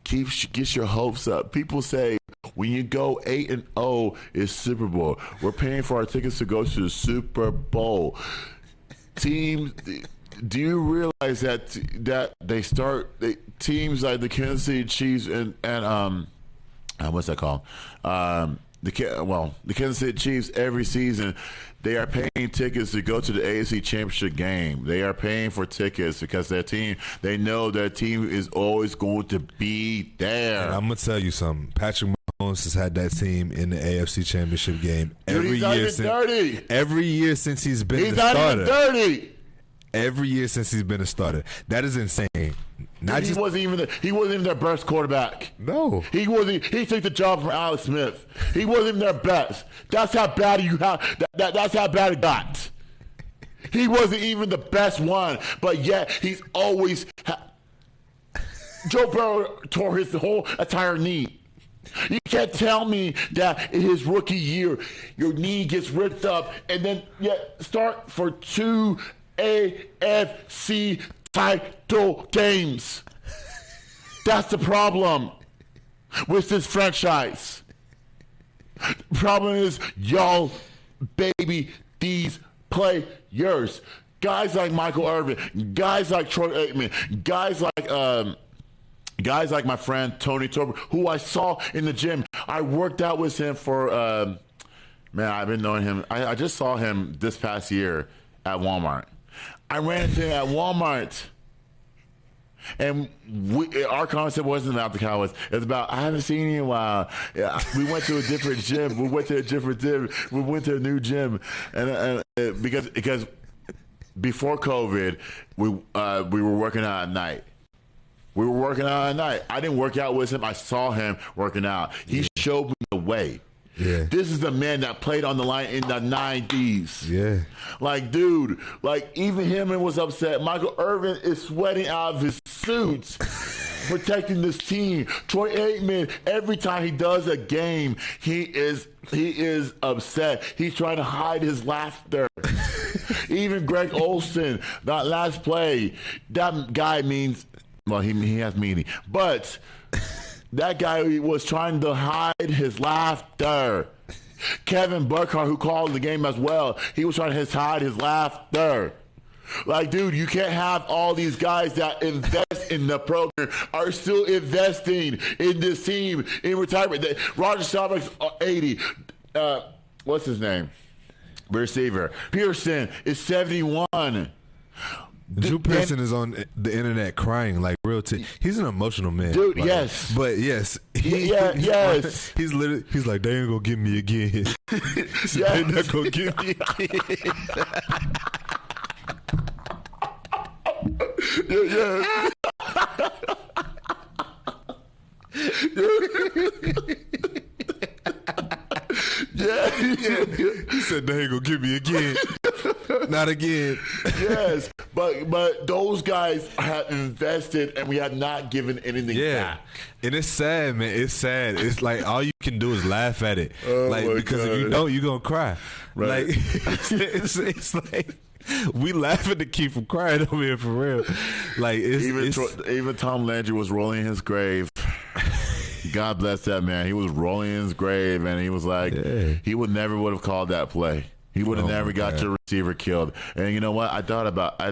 gets your hopes up. People say when you go 8-0, it's Super Bowl. We're paying for our tickets to go to the Super Bowl. Teams, do you realize that they start teams like the Kansas City Chiefs and what's that called? the Kansas City Chiefs every season, they are paying tickets to go to the AFC Championship game. They are paying for tickets because they know their team is always going to be there. And I'm going to tell you something. Patrick Mahomes has had that team in the AFC Championship game every year since he's been the starter. He's not even 30. Every year since he's been a starter. That is insane. He wasn't even their best quarterback. No. He wasn't. He took the job from Alex Smith. He wasn't even their best. That's how bad that's how bad it got. He wasn't even the best one, but yet he's always Joe Burrow tore his whole entire knee. You can't tell me that in his rookie year your knee gets ripped up and then start for 2 AFC title games. That's the problem with this franchise. The problem is y'all baby these players. Guys like Michael Irvin, guys like Troy Aikman, guys like my friend Tony Torber, who I saw in the gym. I worked out with him for I've been knowing him. I just saw him this past year at Walmart. I ran into him at Walmart, and our concept wasn't about the Cowboys. It was about, I haven't seen you in a while. Yeah, we went to a different gym. We went to a new gym, and because before COVID, we were working out at night. I didn't work out with him. I saw him working out. He showed me the way. Yeah. This is the man that played on the line in the 90s. Yeah. Like, dude, even him was upset. Michael Irvin is sweating out of his suits protecting this team. Troy Aikman, every time he does a game, he is upset. He's trying to hide his laughter. Even Greg Olsen, that last play, that guy means, well, he has meaning, but that guy was trying to hide his laughter. Kevin Burkhardt, who called the game as well, he was trying to hide his laughter. Like, dude, you can't have all these guys that invest in the program are still investing in this team in retirement. Roger Staubach's 80. What's his name? Receiver. Pearson is 71. Drew Pearson is on the internet crying like real. He's an emotional man, dude. Yes, but yes, yes. He's like, they ain't gonna get me again. They're not gonna get me again. Yeah. He said they ain't gonna get me again. Not again. Yes, but those guys have invested, and we have not given anything back. And it's sad, man. It's sad. It's like all you can do is laugh at it, because if you don't, you're gonna cry. Right. Like it's like we laughing to keep from crying over here for real. Like even Tom Landry was rolling in his grave. God bless that man. He was rolling in his grave, and he was like, he would have called that play. He would have never got your receiver killed. And you know what? I thought about. I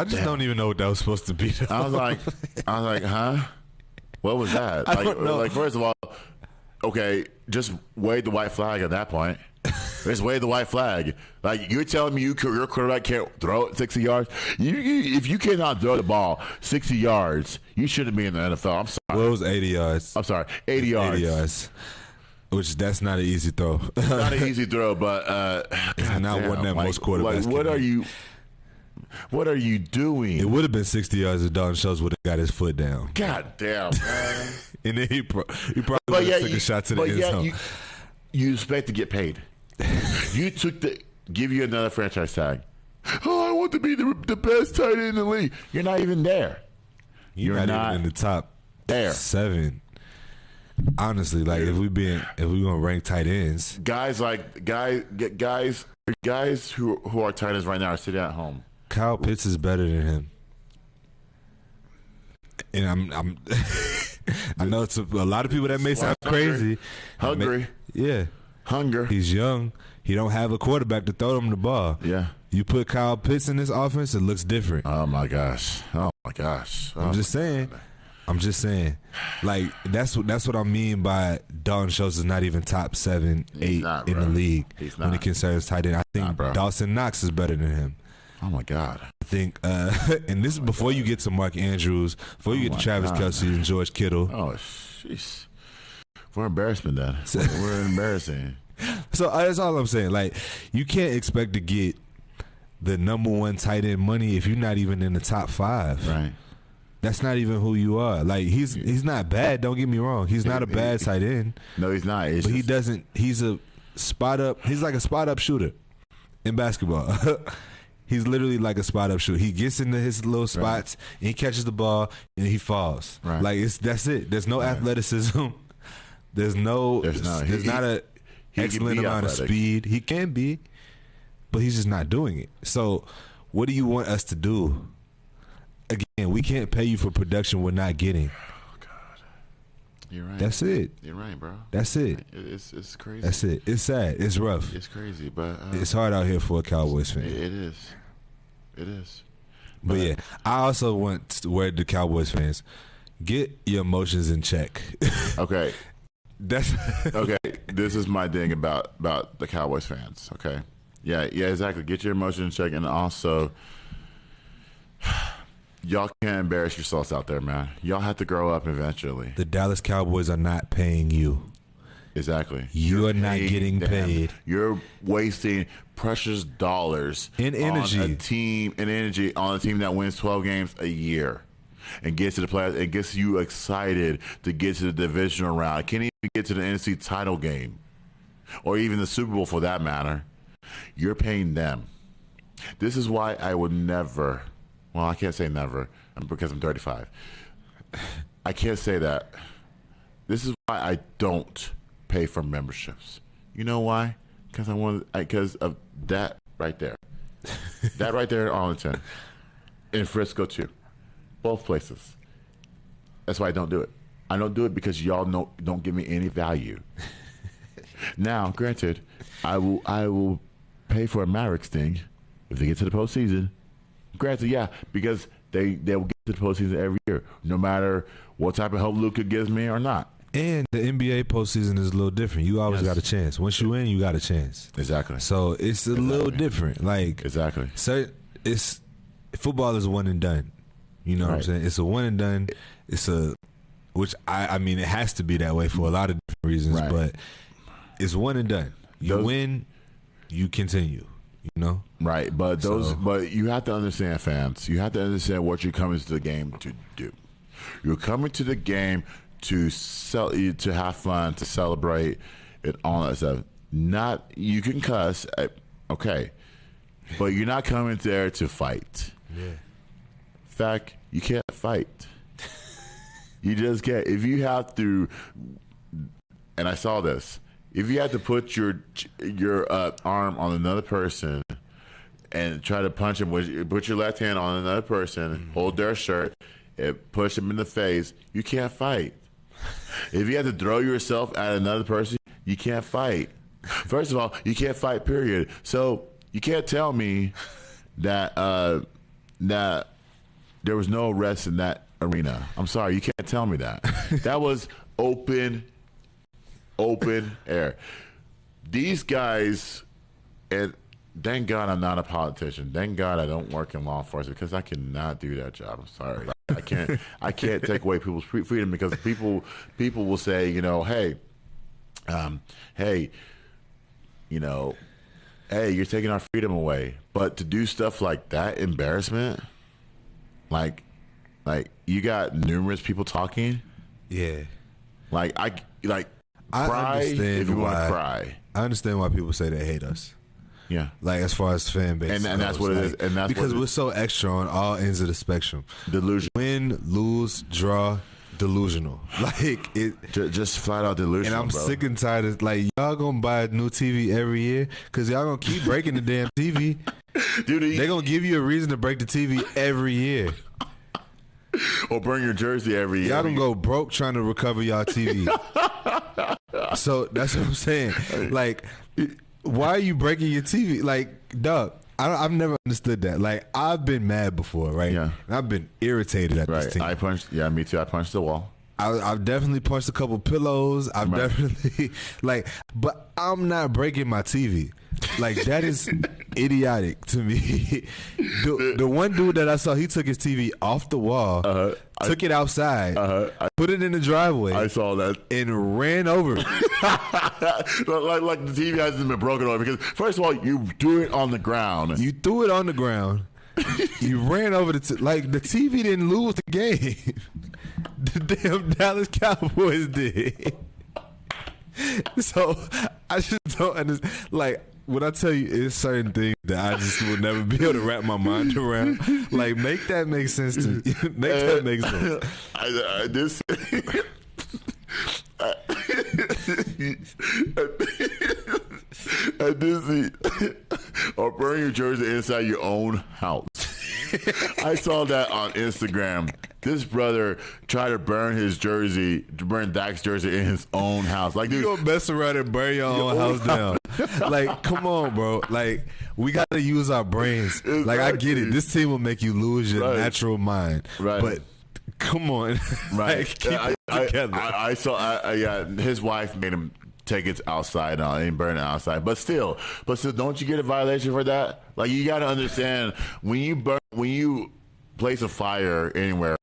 just don't even know what that was supposed to be. I was like, huh? What was that? I don't know. Like, first of all, okay, just wave the white flag at that point. Just wave the white flag. Like, you're telling me your quarterback can't throw it 60 yards? If you cannot throw the ball 60 yards, you shouldn't be in the NFL. I'm sorry. Well, it was 80 yards. I'm sorry, 80 yards. 80 yards. Which that's not an easy throw. It's not an easy throw, but it's not one that most quarterbacks can. What are you doing? It would have been 60 yards if Dalton Schultz would have got his foot down. God damn, man. And then he probably would have took a shot to the end zone. You expect to get paid. You give you another franchise tag. Oh, I want to be the best tight end in the league. You're not even there. You're not even in the top 7. Honestly, like if we gonna rank tight ends, guys who are tight ends right now are sitting at home. Kyle Pitts is better than him, and I'm I know it's a lot of people that may sound crazy. Hungry. Hunger. He's young. He don't have a quarterback to throw him the ball. Yeah. You put Kyle Pitts in this offense, it looks different. Oh my gosh. I'm just saying. I'm just saying, like that's what I mean by Dalton Schultz is not even top 7, 8 in the league when it concerns tight end. I think Dawson Knox is better than him. Oh my God! I think, and this is before you get to Mark Andrews, before you get to Travis Kelce and George Kittle. Oh, jeez. We're embarrassment then. We're embarrassing. So that's all I'm saying. Like, you can't expect to get the number 1 tight end money if you're not even in the top 5. Right. That's not even who you are. Like, he's not bad. Don't get me wrong. He's not a bad tight end. No, he's not. But he doesn't. He's a spot up. He's like a spot up shooter in basketball. He's literally like a spot up shooter. He gets into his little spots, and he catches the ball, and he falls. Right. Like, that's it. There's no athleticism. There's not a excellent amount of speed. He can be, but he's just not doing it. So what do you want us to do? Again, we can't pay you for production we're not getting. Oh, God. You're right. That's it. You're right, bro. That's it. It's crazy. That's it. It's sad. It's rough. It's crazy, but it's hard out here for a Cowboys fan. It is. It is. But yeah, I also want to word the Cowboys fans, get your emotions in check. Okay. That's okay. This is my thing about the Cowboys fans. Okay. Yeah, exactly. Get your emotions in check, and also, y'all can't embarrass yourselves out there, man. Y'all have to grow up eventually. The Dallas Cowboys are not paying you. Exactly. You're not getting paid. You're wasting precious dollars in energy on a team that wins 12 games a year and gets to the playoffs and gets you excited to get to the divisional round. Can't even get to the NFC title game or even the Super Bowl for that matter. You're paying them. This is why I would never, well, I can't say never because I'm 35. I can't say that. This is why I don't pay for memberships. You know why? Because of that right there. That right there in Arlington. In Frisco too. Both places. That's why I don't do it. I don't do it because y'all don't give me any value. Now, granted, I will pay for a Mavericks thing if they get to the postseason. Granted, yeah, because they will get to the postseason every year, no matter what type of help Luka gives me or not. And the NBA postseason is a little different. You always got a chance. Once you win, you got a chance. Exactly. So it's a little different. Like exactly. So it's football is one and done. You know what I'm saying? It's a one and done. Which I mean it has to be that way for a lot of different reasons, but it's one and done. You win, you continue. You know? Right. But but you have to understand, fans. You have to understand what you're coming to the game to do. You're coming to the game to have fun, to celebrate, and all that stuff. Not you can cuss, okay, but you're not coming there to fight. Yeah. In fact, you can't fight. You just can't. If you have to, and I saw this. If you have to put your arm on another person and try to punch him, put your left hand on another person, hold their shirt, and push them in the face, you can't fight. If you have to throw yourself at another person, you can't fight. First of all, you can't fight, period. So you can't tell me that that there was no arrest in that arena. I'm sorry, you can't tell me that. That was open air. These guys, and thank God I'm not a politician. Thank God I don't work in law enforcement because I cannot do that job. I'm sorry. I can't take away people's freedom because people will say, you know, hey, you know, hey, you're taking our freedom away. But to do stuff like that, embarrassment, like you got numerous people talking. Yeah. I cry understand if you want to cry. I understand why people say they hate us. Yeah, like as far as fan base, and that's what it is, and that's because we're so extra on all ends of the spectrum. Delusion, win, lose, draw, delusional. Like it, just flat out delusional. And I'm sick and tired of y'all gonna buy a new TV every year because y'all gonna keep breaking the damn TV. Dude, they gonna give you a reason to break the TV every year. Or burn your jersey every year. Y'all gonna go broke trying to recover y'all TV. So that's what I'm saying. Like, why are you breaking your TV? Like, dog, I've never understood that. Like, I've been mad before, right? Yeah. And I've been irritated at this team. I punched. Yeah, me too. I punched the wall. I've definitely punched a couple pillows. I've definitely but I'm not breaking my TV. Like, that is idiotic to me. The one dude that I saw, he took his TV off the wall, took it outside, put it in the driveway. I saw that and ran over it. like the TV hasn't been broken over because first of all, you do it on the ground. You threw it on the ground. You ran over the TV didn't lose the game. The damn Dallas Cowboys did. So I just don't understand. Like, when I tell you, it's certain things that I just will never be able to wrap my mind around. Like, make that make sense to me. Make that make sense. Or burn your jersey inside your own house. I saw that on Instagram. This brother tried to burn Dak's jersey in his own house. Like, dude, you gonna mess around and burn your own house down? Like, come on, bro. Like, we gotta use our brains. Like, I get it. This team will make you lose your natural mind. Right. But come on. Right. Like, keep it together. I saw. His wife made him take it outside and burn it outside. But still, don't you get a violation for that? Like, you got to understand when you place a fire anywhere,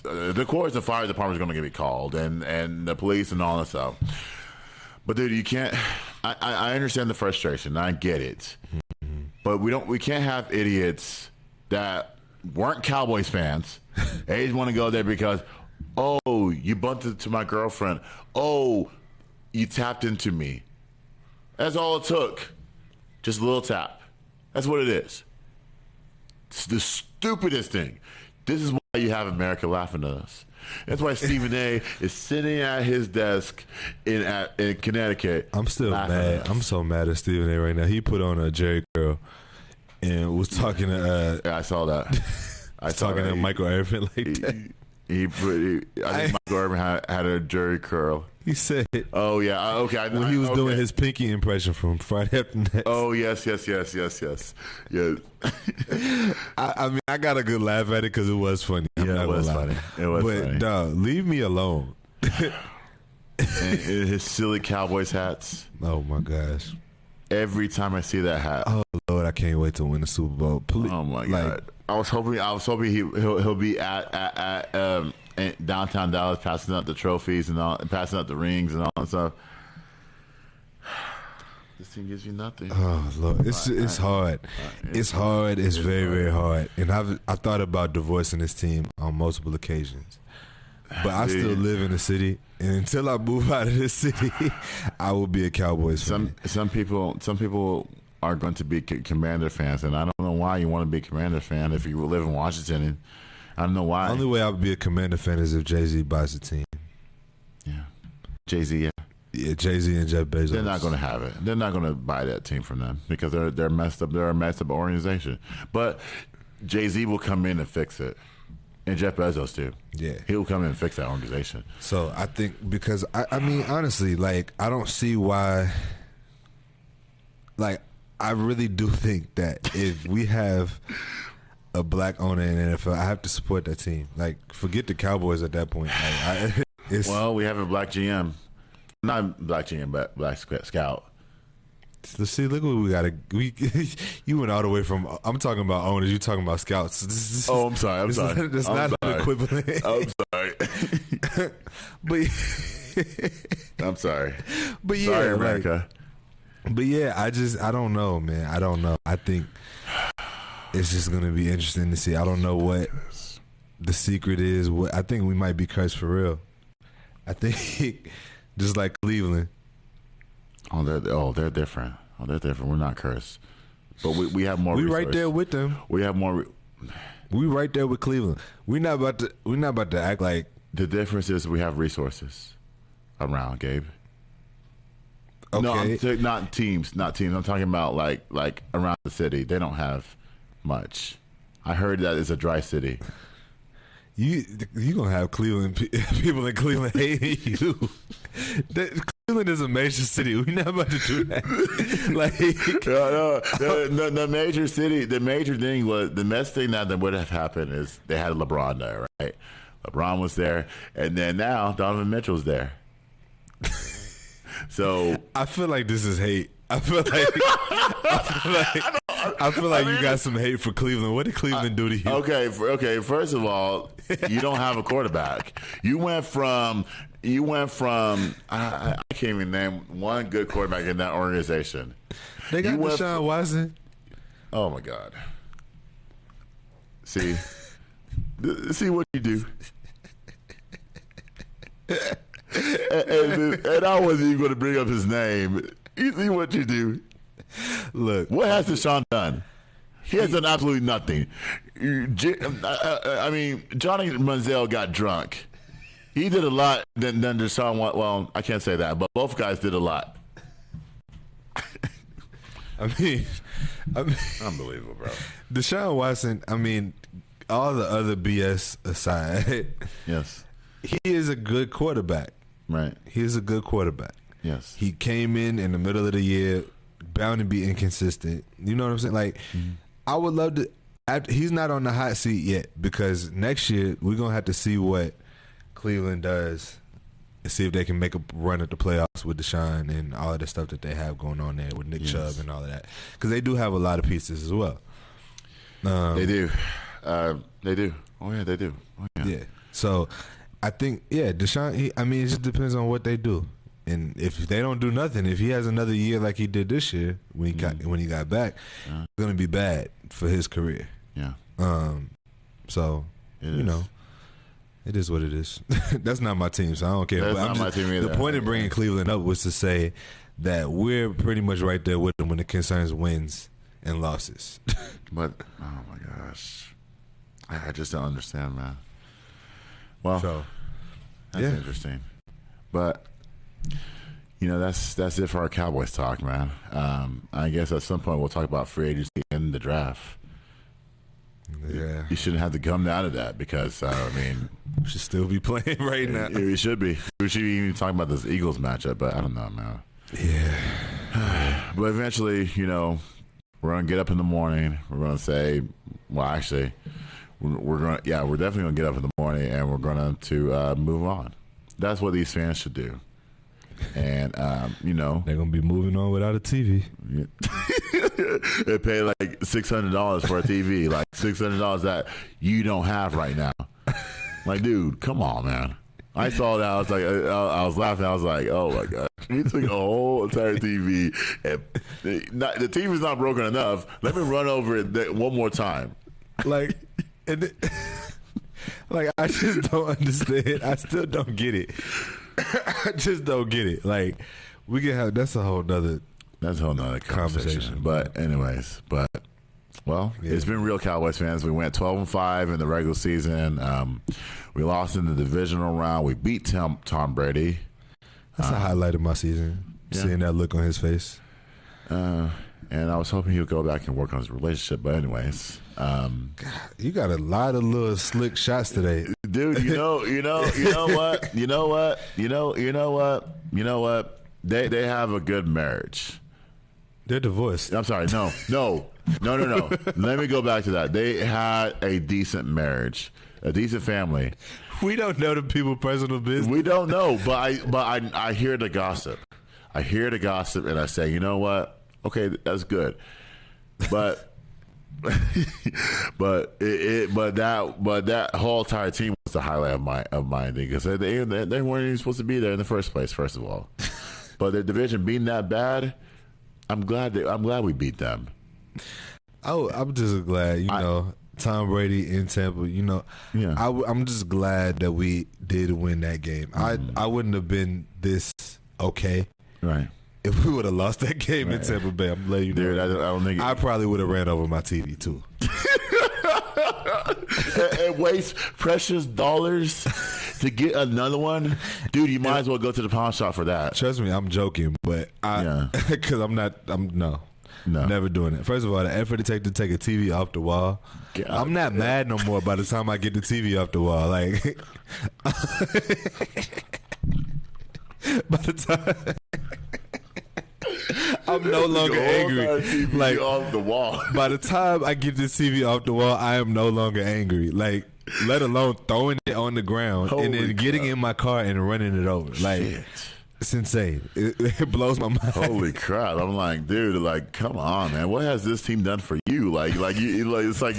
of course the fire department is going to get called and the police and all that stuff. But dude, you can't. I understand the frustration. I get it, but we can't have idiots that weren't Cowboys fans. They just want to go there because, oh, you bumped into my girlfriend. Oh, you tapped into me. That's all it took. Just a little tap. That's what it is. It's the stupidest thing. This is why you have America laughing at us. That's why Stephen A. is sitting at his desk in Connecticut. I'm still mad. I'm so mad at Stephen A. right now. He put on a Jerry curl and was talking to. I saw that. I saw talking to Michael Irvin like that. I think Michael Irvin had a Jerry curl. He said, "Oh yeah, okay." When he was doing his Pinky impression from Friday After Next. Oh yes. I mean, I got a good laugh at it because it was funny. Yeah, it was funny. But dog, leave me alone. And his silly Cowboys hats. Oh my gosh! Every time I see that hat, oh Lord, I can't wait to win the Super Bowl. Please. Oh my God! I was hoping he'll be at downtown Dallas, passing out the trophies and all, passing out the rings and all that stuff. This team gives you nothing. Oh Lord, it's hard. It's hard. It's very, very hard. And I've thought about divorcing this team on multiple occasions. But I still live in the city, and until I move out of this city, I will be a Cowboys fan. Some people are going to be Commander fans, and I don't know why you want to be a Commander fan if you live in Washington. And I don't know why. The only way I would be a Commander fan is if Jay-Z buys the team. Yeah, Jay-Z. Yeah. Yeah, Jay-Z and Jeff Bezos. They're not going to have it. They're not going to buy that team from them because they're messed up. They're a messed up organization. But Jay-Z will come in and fix it. And Jeff Bezos too. Yeah. He'll come in and fix that organization. So I think because, I mean, honestly, like, I don't see why, like, I really do think that if we have a black owner in the NFL, I have to support that team. Like, forget the Cowboys at that point. Like, well, we have a black GM. Not black GM, but black scout. Let's see. Look what we got. You went all the way from. I'm talking about owners. You talking about scouts. I'm sorry. That's not the equivalent. I'm sorry. But I'm sorry. But yeah, sorry, America. But yeah, I don't know, man. I don't know. I think it's just gonna be interesting to see. I don't know what the secret is. What I think we might be cursed for real. I think just like Cleveland. They're different. They're different. We're not cursed, but we have more. We resources. Right there with them. We have more. We right there with Cleveland. We're not about to act like. The difference is we have resources around, Gabe. Okay. No, not teams. I'm talking about like around the city. They don't have much. I heard that it's a dry city. You gonna have Cleveland people in Cleveland hating you. Cleveland is a major city. We're not about to do that. The major city. The major thing was the best thing that would have happened is they had LeBron there, right? LeBron was there, and then now Donovan Mitchell's there. So I feel like this is hate. I feel like you got some hate for Cleveland. What did Cleveland do to you? Okay. First of all, you don't have a quarterback. You went from. I can't even name one good quarterback in that organization. They got Deshaun Watson. Oh my God. See what you do. and I wasn't even going to bring up his name. You see what you do. Look, what has Deshaun done? He has done absolutely nothing. I mean, Johnny Manziel got drunk. He did a lot than Deshaun. Well, I can't say that, but both guys did a lot. I mean, unbelievable, bro. Deshaun Watson. I mean, all the other BS aside, yes, he is a good quarterback. Right, he is a good quarterback. Yes, he came in the middle of the year, bound to be inconsistent. You know what I'm saying? Like, I would love to. He's not on the hot seat yet because next year we're gonna have to see what Cleveland does and see if they can make a run at the playoffs with Deshaun and all of the stuff that they have going on there with Nick Chubb and all of that, because they do have a lot of pieces as well. They do. They do. Oh yeah, they do. Oh, yeah. So I think Deshaun. I mean, it just depends on what they do, and if they don't do nothing, if he has another year like he did this year when he got back, it's gonna be bad for his career. Yeah. So you know. It is what it is. That's not my team, so I don't care. That's not my team either. The point of bringing Cleveland up was to say that we're pretty much right there with them when it concerns wins and losses. But, oh my gosh. I just don't understand, man. Well, that's interesting. But, you know, that's it for our Cowboys talk, man. I guess at some point we'll talk about free agency and the draft. Yeah, you shouldn't have to come down to that because I mean, we should still be playing right now. We should be. We should be even talking about this Eagles matchup, but I don't know, man. Yeah, but eventually, you know, we're gonna get up in the morning. We're gonna say, well, actually, we're definitely gonna get up in the morning and we're gonna move on. That's what these fans should do. And you know, they're gonna be moving on without a TV. They pay like $600 for a TV, like $600 that you don't have right now. Like, dude, come on, man. I saw that. I was like, I was laughing. I was like, oh my god, you took a whole entire TV, and the TV's not broken enough. Let me run over it one more time. Like, like I just don't understand. I still don't get it. I just don't get it. Like, we can have that's a whole nother conversation. But anyways, it's been real, Cowboys fans. We went 12-5 in the regular season. We lost in the divisional round. We beat Tom Brady. That's a highlight of my season. Seeing that look on his face. And I was hoping he would go back and work on his relationship. But anyways, God, you got a lot of little slick shots today, dude. You know what? They have a good marriage. They're divorced. I'm sorry. No. Let me go back to that. They had a decent marriage, a decent family. We don't know the people's personal business. We don't know, but I hear the gossip. I hear the gossip, and I say, you know what? Okay, that's good, but that whole entire team was the highlight of mine because they weren't even supposed to be there in the first place. First of all, but their division being that bad, I'm glad we beat them. Oh, I'm just glad you know Tom Brady in Tampa. You know, I'm just glad that we did win that game. Mm-hmm. I wouldn't have been this okay, right? If we would have lost that game in Tampa Bay. I'm letting you know. Dude, I don't think I probably would have ran over my TV too. and waste precious dollars to get another one, dude. You might as well go to the pawn shop for that. Trust me, I'm joking, but because I'm never doing it. First of all, the effort it takes to take a TV off the wall. God, I'm not mad no more by the time I get the TV off the wall. Like, by the time I'm no longer angry. TV Like off the wall. by the time I get this TV off the wall, I am no longer angry. Like, let alone throwing it on the ground and Holy then getting crap. in my car and running it over. Like, Shit. it's insane. It blows my mind. Holy crap! I'm like, dude, like, come on, man. What has this team done for you? Like it's like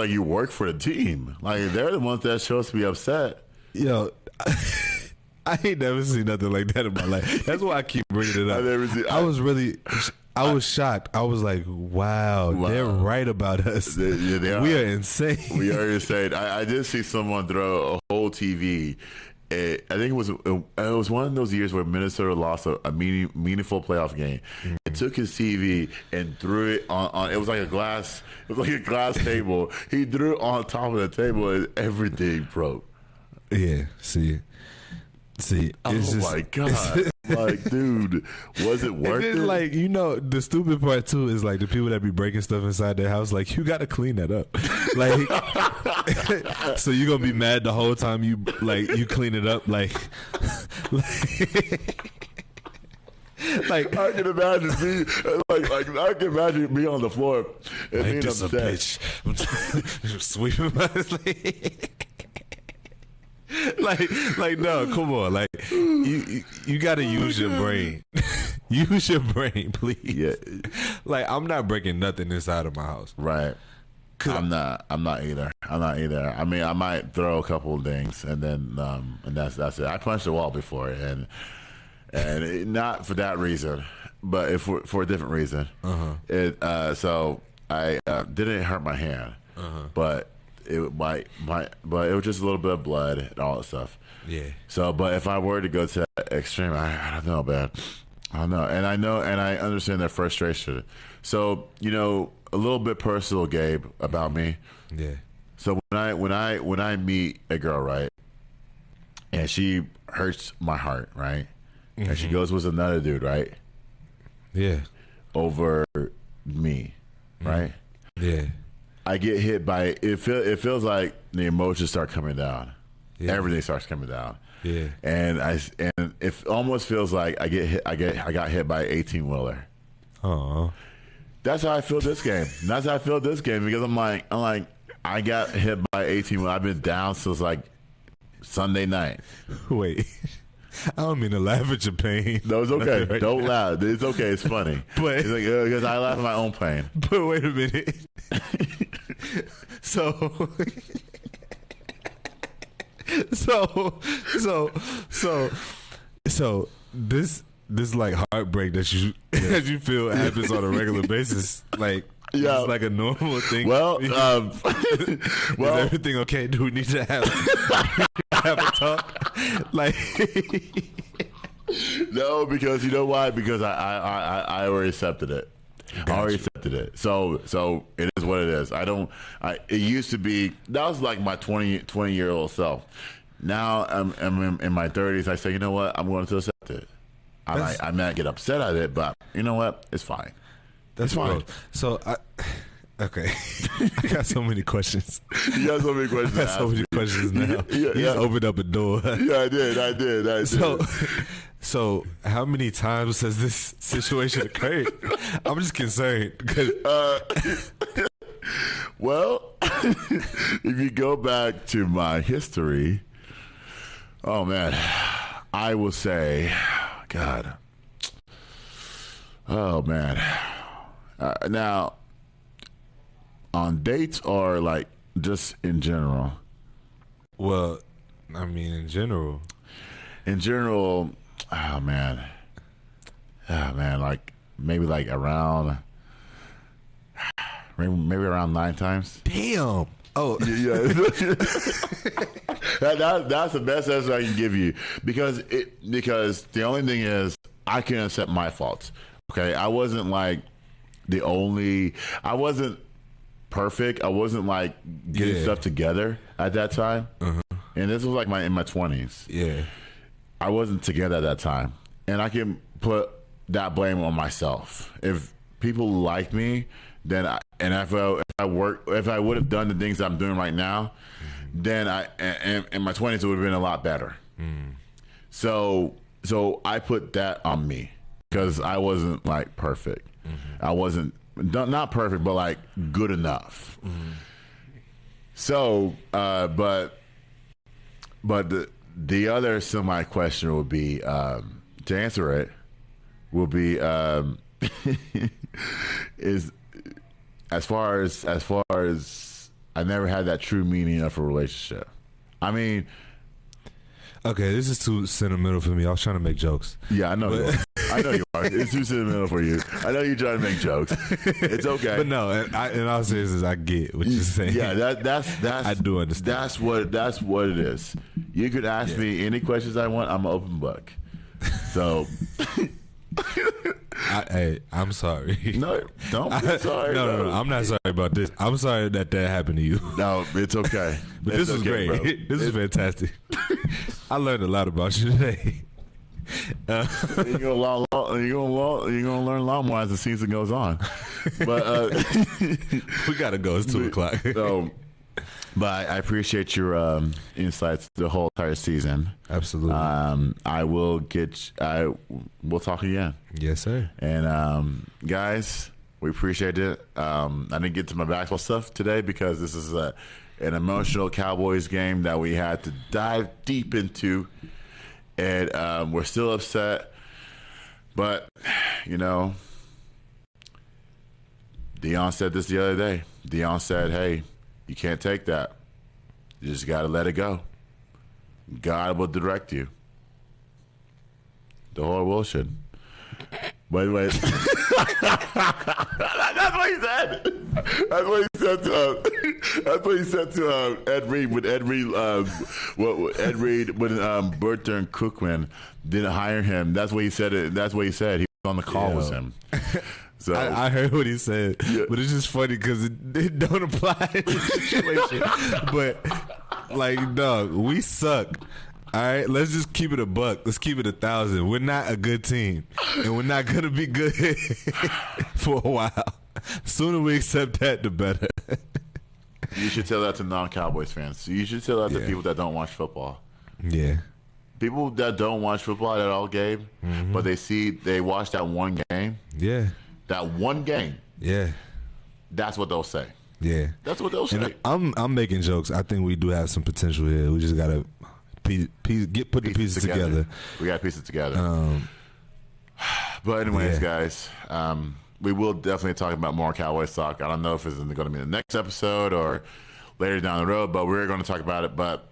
you work for the team. Like, they're the ones that show us to be upset. Yo, I ain't never seen nothing like that in my life. That's why I keep bringing it up. I was shocked. I was like, wow. They're right about us. They are. We are insane. We are insane. I did see someone throw a whole TV. I think it was one of those years where Minnesota lost a meaningful playoff game. Mm-hmm. It took his TV and threw it on. It was like a glass. It was like a glass table. He threw it on top of the table and everything broke. Yeah. See. It's just, my god! Like, dude, was it worth and then, it? like, you know, the stupid part too is like the people that be breaking stuff inside their house. Like, you got to clean that up. Like, so you gonna be mad the whole time you clean it up. Like I can imagine me like I can imagine me on the floor and being this a upset. bitch. Sweeping my like no, come on. Like, you got to use your brain. Use your brain, please. Yeah. Like, I'm not breaking nothing inside of my house. Right. I'm not either. I mean, I might throw a couple of things and then and that's it. I punched the wall before and not for that reason, but if for a different reason. So I didn't hurt my hand, but it but it was just a little bit of blood and all that stuff. Yeah. So, but if I were to go to that extreme, I don't know, man. I don't know, and I understand their frustration. So, you know, a little bit personal, Gabe, about me. Yeah. So when I meet a girl, right, and she hurts my heart, right, and she goes with another dude, right, Yeah. over me, right, Yeah. I get hit by it. It feels like the emotions start coming down. Yeah. Everything starts coming down. Yeah. And it almost feels like I got hit by an 18-wheeler. Oh. That's how I feel this game. That's how I feel this game because I'm like I got hit by 18-wheeler. I've been down since like Sunday night. Wait. I don't mean to laugh at your pain. No, it's okay. Right Don't now. laugh. It's okay. It's funny. But- it's like, because I laugh at my own pain. But wait a minute. So this like heartbreak that you feel happens on a regular basis. Like, Yeah. it's like a normal thing. Well, Is everything okay? Do we need to have a talk? Like, no, because you know why? Because I already accepted it. I already accepted it. So it is what it is. It used to be, that was like my 20-year-old self. Now I'm in my 30s. I say, you know what? I'm going to accept it. I may not get upset at it, but you know what? It's fine. that's fine. fine. So okay. I got so many questions. You got so many questions. I got so many questions now. Yeah, You just opened up a door. Yeah, I did. So how many times has this situation occurred? I'm just concerned because well, if you go back to my history, oh man, I will say, God, oh man. Now, on dates or like just in general? well, I mean in general. In general, oh man, like maybe like around, maybe around 9 times. Damn. Oh, Yeah, that's the best answer I can give you because the only thing is I can accept my faults. Okay, I wasn't like I wasn't perfect. I wasn't like getting Yeah. stuff together at that time, and this was like in my 20s. yeah. I wasn't together at that time, and I can put that blame on myself. If people liked me, then if I would have done the things I'm doing right now, then in my 20s it would have been a lot better. So So I put that on me because I wasn't like perfect. I wasn't not perfect, but like good enough. So, but the other semi question would be to answer it will be is as far as I never had that true meaning of a relationship. I mean, okay, this is too sentimental for me. I was trying to make jokes. yeah, I know you are. I know you are. It's too sentimental for you. I know you're trying to make jokes. It's okay. But no, in all seriousness, I get what you're saying. Yeah, that's I do understand. That's what it is. You could ask me any questions I want. I'm an open book. So I'm sorry. no, don't be sorry. No, I'm not sorry about this. I'm sorry that happened to you. No, it's okay. But this was great. Bro. This is fantastic. I learned a lot about you today. You're gonna learn a lot more as the season goes on. But we gotta go. It's 2:00. So, but I appreciate your insights the whole entire season. Absolutely. We'll talk again. Yes, sir. And guys, we appreciate it. I didn't get to my basketball stuff today because this is an emotional Cowboys game that we had to dive deep into. And we're still upset. But, Deion said this the other day. Deion said, hey, you can't take that. You just got to let it go. God will direct you. The whole world should. Wait. That's what he said. That's what he said to Ed Reed when Ed Reed when Bertha and Cookman didn't hire him. That's what he said. That's what he said. He was on the call with him. So I heard what he said, but it's just funny because it don't apply in this situation. But like, dog, we suck. All right, let's just keep it a buck. Let's keep it 1,000. We're not a good team, and we're not gonna be good for a while. The sooner we accept that, the better. You should tell that to non-Cowboys fans. You should tell that to people that don't watch football. Yeah. People that don't watch football at all game, but they watch that one game. Yeah. That one game. Yeah. That's what they'll say. Yeah. That's what they'll say. And I'm making jokes. I think we do have some potential here. We just gotta put the pieces together. We got to piece it together. But anyways, guys, we will definitely talk about more Cowboys talk. I don't know if it's going to be in the next episode or later down the road, but we're going to talk about it. But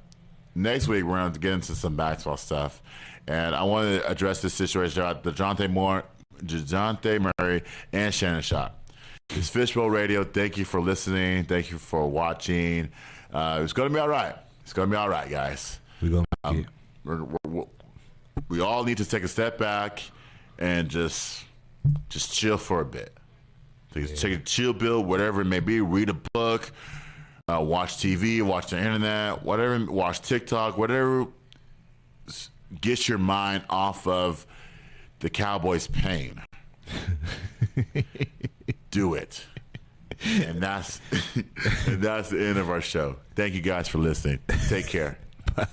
next week, we're going to get into some basketball stuff. And I want to address this situation about the DeJounte Murray and Shannon Sharpe. It's Fishbowl Radio. Thank you for listening. Thank you for watching. It's going to be all right. It's going to be all right, guys. We're gonna we all need to take a step back and just chill for a bit. Take a chill bill, whatever it may be. Read a book, watch TV, watch the internet, whatever. Watch TikTok, whatever. Get your mind off of the Cowboys' pain. Do it. And that's the end of our show. Thank you guys for listening. Take care. Bye.